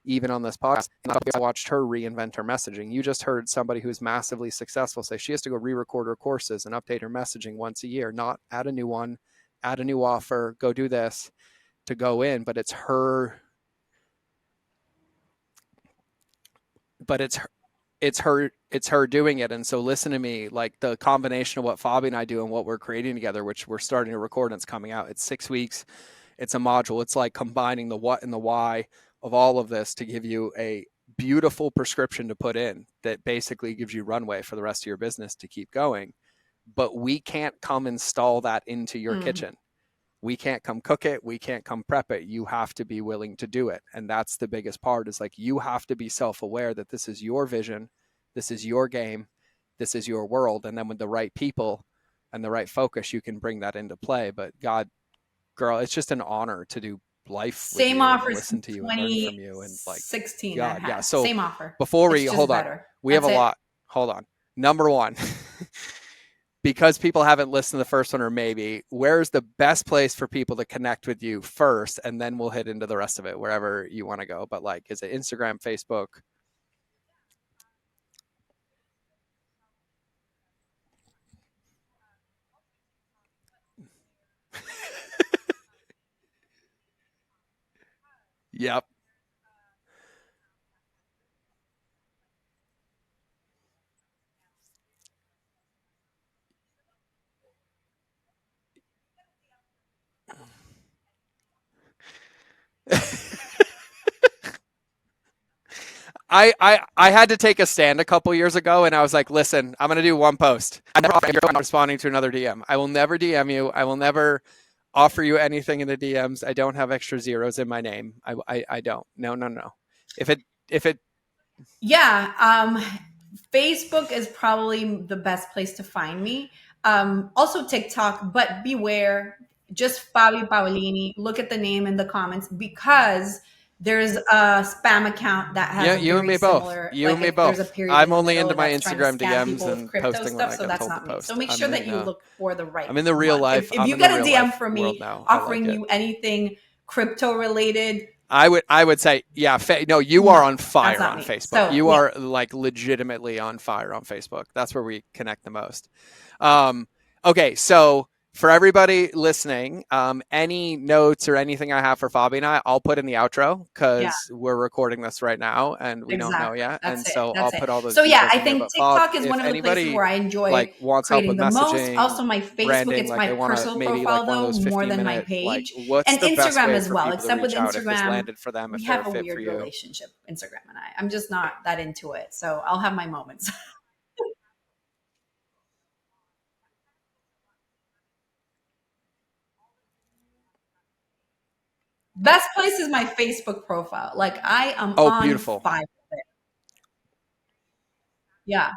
even on this podcast, I watched her reinvent her messaging. You just heard somebody who's massively successful say she has to go re-record her courses and update her messaging once a year, not add a new one, add a new offer, go do this to go in. But it's her doing it. And so listen to me, like the combination of what Fabi and I do and what we're creating together, which we're starting to record and it's coming out. It's 6 weeks. It's a module. It's like combining the what and the why of all of this to give you a beautiful prescription to put in that basically gives you runway for the rest of your business to keep going. But we can't come install that into your Mm. kitchen. We can't come cook it. We can't come prep it. You have to be willing to do it. And that's the biggest part, is like, you have to be self-aware that this is your vision. This is your game. This is your world. And then with the right people and the right focus, you can bring that into play. But God, girl, it's just an honor to do life with Same you and offer listen since to you and learn from you. And like, 2016 I've God, yeah. had. So Same offer. before we It's just hold on, better. we have That's a it. lot. Hold on. Number one, because people haven't listened to the first one, or maybe, where's the best place for people to connect with you first? And then we'll hit into the rest of it wherever you want to go. But like, is it Instagram, Facebook? Yep. I had to take a stand a couple years ago, and I was like, listen, I'm going to do one post. I'm never responding to another DM. I will never DM you. I will never offer you anything in the DMs. I don't have extra zeros in my name. I don't. No, no, no. If it, if it, Yeah. Facebook is probably the best place to find me. Also TikTok, but beware, just Fabi Paolini. Look at the name in the comments, because there's a spam account that has yeah, a you and very me both. similar, You and like me if there's a both. period I'm in the only middle into my that's trying to Instagram scam DMs people with and crypto posting when stuff. I So get that's told to not me. So post. make sure that you look for the right I'm in the real one. life. If I'm you in the get a real DM life from world me now. I like offering it. you anything crypto related, I would say, yeah. No, you are no, on that's fire not on me. Facebook. So You yeah. are like legitimately on fire on Facebook. That's where we connect the most. Okay, so For everybody listening, any notes or anything I have for Fabi and I'll put in the outro Yeah, because we're recording this right now and we don't know exactly. yet. That's And it. so I'll That's it. put all those So yeah, details I in there. think But Fob, TikTok is if one of the places anybody where I enjoy like wants help creating with the most. messaging, Also, my Facebook, branding, it's like my they want to personal maybe profile like one of though, those more than my 15-minute, like page. what's And the best Instagram way as for well. people to Except with reach out if this Instagram, landed for them, we if they're have a a fit for weird you? relationship, Instagram and I. I'm just not that into it. So I'll have my moments. Best place is my Facebook profile. Like I am Oh, on beautiful. fire with it. Yeah.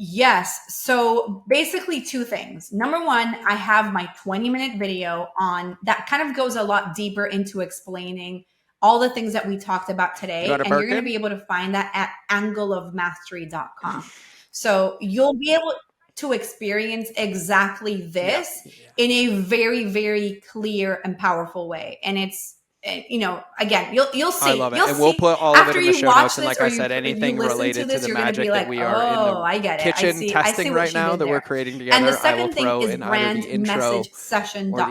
Yes. So basically, two things. Number one, I have my 20-minute video on that kind of goes a lot deeper into explaining all the things that we talked about You today. want a And you're going to Birkin? be able to find that at angleofmastery.com. So you'll be able to experience exactly Yeah. this in a very, very clear and powerful way. And it's, again, you'll I see love it. you'll And we'll see put all of it after in the you show watch notes. And this like or I you said, you anything listen to related to this, the you're going to be magic that like, we are in oh, the I get it. I kitchen see. I see testing what right she now did that we're there. creating And the together, I will second thing throw is in either the intro or the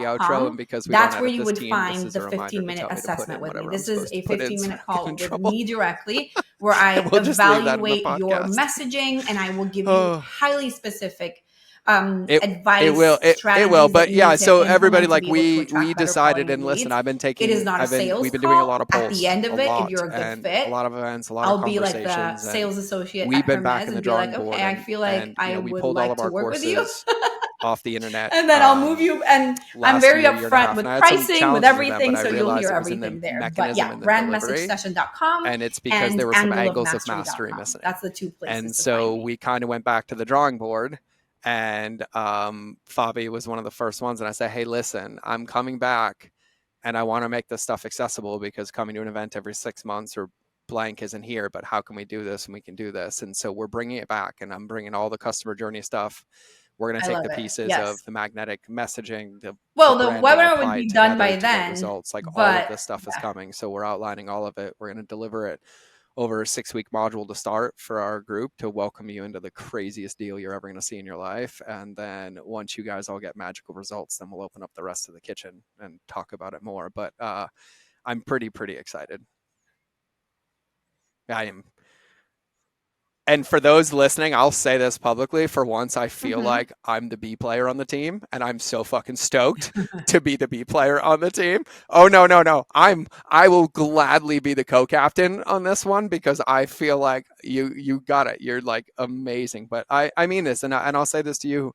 outro. And brandmessagesession.com. because we don't That's where edit you this would team, this find is the a reminder 15 to minute tell me to put assessment in with me. whatever I'm This is supposed to a put in 15 so minute I get in call with trouble. me directly where I We'll just leave that in the evaluate your podcast. messaging and I will give you Oh, highly specific it it will advice, it will. strategies that But you yeah, need to so everybody, implement to like be able to we attract better decided, quality and listen, leads. It is not a sales we've been doing a lot call. of At the polls, end a of it, if lot, you're a good and a fit, lot of events, a lot of I'll be like the conversations, and sales associate we've at been back Hermes in the and be like, drawing board, okay, I feel like and I we would pulled all like of to our work with you. courses off the internet And then I'll move you. And I'm last very year and a upfront half, and I with had some pricing, with challenges with them, but everything. I So you'll hear realized it was in the everything there. But mechanism yeah, and the delivery, brandmessagesession.com and it's because and there was some angles of mastery angleofmastery.com. missing. That's the two And places to find so me. we kind of went back to the drawing board, and Fabi was one of the first ones, and I said, hey, listen, I'm coming back and I want to make this stuff accessible because coming to an event every 6 months or blank isn't here, but how can we do this? And we can do this. And so we're bringing it back, and I'm bringing all the customer journey stuff. We're going to I take love the it. pieces of Yes. the magnetic messaging, the Well, the branding, webinar would apply it be done together by to get then, results. Like all of but this stuff is yeah, coming. So we're outlining all of it. We're going to deliver it over a 6-week module to start for our group to welcome you into the craziest deal you're ever going to see in your life. And then once you guys all get magical results, then we'll open up the rest of the kitchen and talk about it more. But I'm pretty excited. I am. And for those listening, I'll say this publicly. For once, I feel hmm like I'm the B player on the team, and I'm so fucking stoked to be the B player on the team. Oh no, no, no! I will gladly be the co-captain on this one because I feel like you got it. You're like amazing. But I mean this, and I'll say this to you.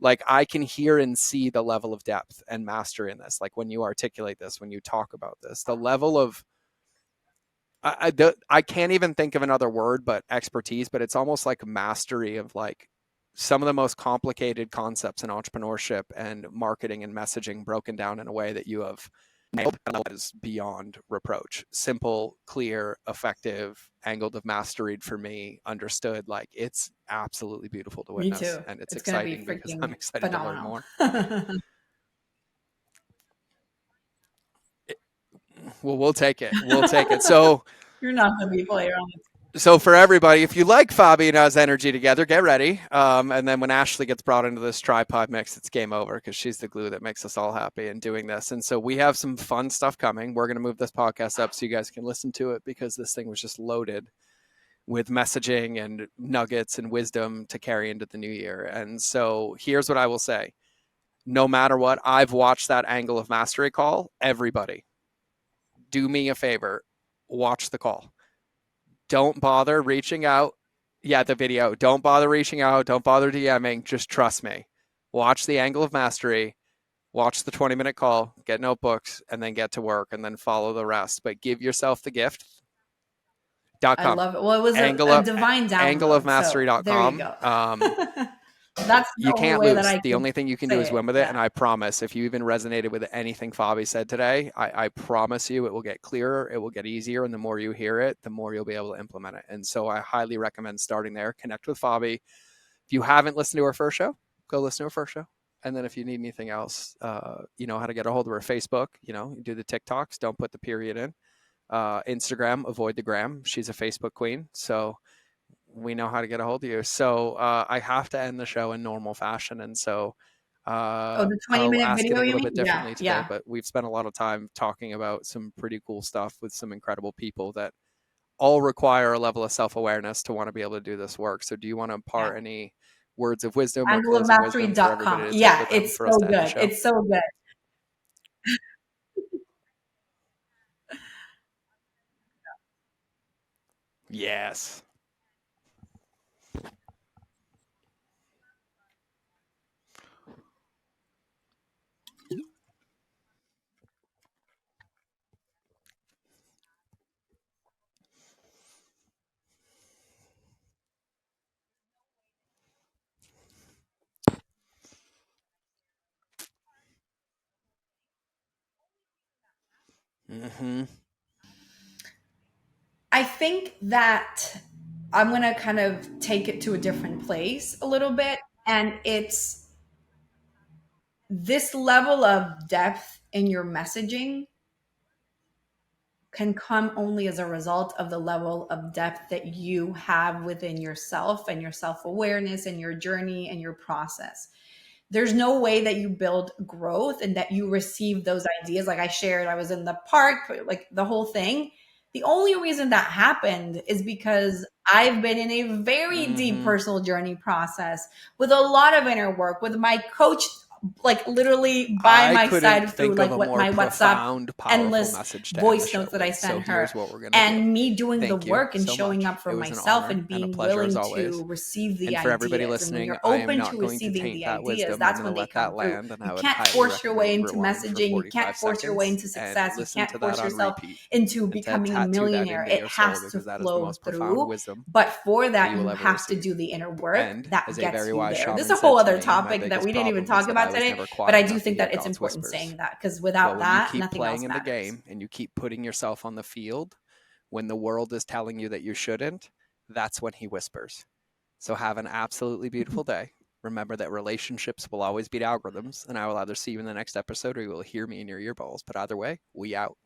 Like I can hear and see the level of depth and mastery in this. Like when you articulate this, when you talk about this, the level of I can't even think of another word but expertise, but it's almost like mastery of like some of the most complicated concepts in entrepreneurship and marketing and messaging broken down in a way that you have nailed is beyond reproach. Simple, clear, effective, angled of mastery for me, understood. Like it's absolutely beautiful to me witness, too. and it's It's going to be exciting because I'm freaking excited to learn phenomenal. more. Well, we'll take it. We'll take it. So You're not the B player on the so for everybody, if you like Fabi and I's energy together, get ready. And then when Ashley gets brought into this tripod mix, it's game over because she's the glue that makes us all happy in doing this. And so we have some fun stuff coming. We're going to move this podcast up so you guys can listen to it because this thing was just loaded with messaging and nuggets and wisdom to carry into the new year. And so here's what I will say. No matter what, I've watched that angle of mastery call. Everybody, do me a favor, watch the call. Don't bother reaching out. Yeah, the video. Don't bother reaching out. Don't bother DMing. Just trust me. Watch the angle of mastery. Watch the 20-minute call. Get notebooks and then get to work and then follow the rest. But give yourself the gift. I .com. love it. Well, it was Angle a of divine download. So there you angleofmastery.com. go. That's the You only can't way that lose. I The could only thing you can do say is it. win with it. Yeah. And I promise, if you even resonated with anything Fabi said today, I promise you it will get clearer, it will get easier. And the more you hear it, the more you'll be able to implement it. And so I highly recommend starting there. Connect with Fabi. If you haven't listened to her first show, go listen to her first show. And then if you need anything else, you know how to get a hold of her. Facebook, you know, you do the TikToks, don't put the period in. Instagram, avoid the gram. She's a Facebook queen. So we know how to get a hold of you. So I have to end the show in normal fashion. And so Oh, the 20 I'll minute ask it video, a you little mean? bit Yeah, differently today, yeah. but we've spent a lot of time talking about some pretty cool stuff with some incredible people that all require a level of self awareness to want to be able to do this work. So, do you want to Yeah. impart any words of wisdom or closing wisdom for everybody Handleofmastery.com. to take Yeah, with them it's for us so to end the good. show? It's so good. Yes. Mm-hmm. I think that I'm going to kind of take it to a different place a little bit. And it's this level of depth in your messaging can come only as a result of the level of depth that you have within yourself and your self awareness and your journey and your process. There's no way that you build growth and that you receive those ideas. Like I shared, I was in the park, like the whole thing. The only reason that happened is because I've been in a very deep Mm-hmm. personal journey process with a lot of inner work with my coach, like literally by I my couldn't side through think of like a what more my WhatsApp profound, powerful endless message to end the voice show notes that I with. So send her here's what we're going to do. and me doing the Thank you work and so showing much. up for It was an myself honor and and a being pleasure as willing always. to receive the And for everybody ideas. And when listening, you're I am open not to going to receiving taint the that ideas, wisdom. I'm that's going to when they let come that through. land, and You I would can't highly force your way recommend into rewind for messaging. You can't 45 force your way seconds into and success. You listen can't to that force on yourself repeat into and becoming a tattoo that millionaire. into It your has soul to because that is the flow most profound through. wisdom But for that that, you will you ever have to receive. do the inner work And that as a gets very you wise there. This is shaman a whole said to other me, my topic that we biggest didn't even problem is talk that I about was today, never but quiet I do enough to think hear that it's God's important whispers. saying that because But without when you that, keep nothing playing else in the matters. game and you keep putting yourself on the field when the world is telling you that you shouldn't, that's when he whispers. So have an absolutely beautiful day. Remember that relationships will always beat algorithms, and I will either see you in the next episode or you will hear me in your earballs. But either way, we out.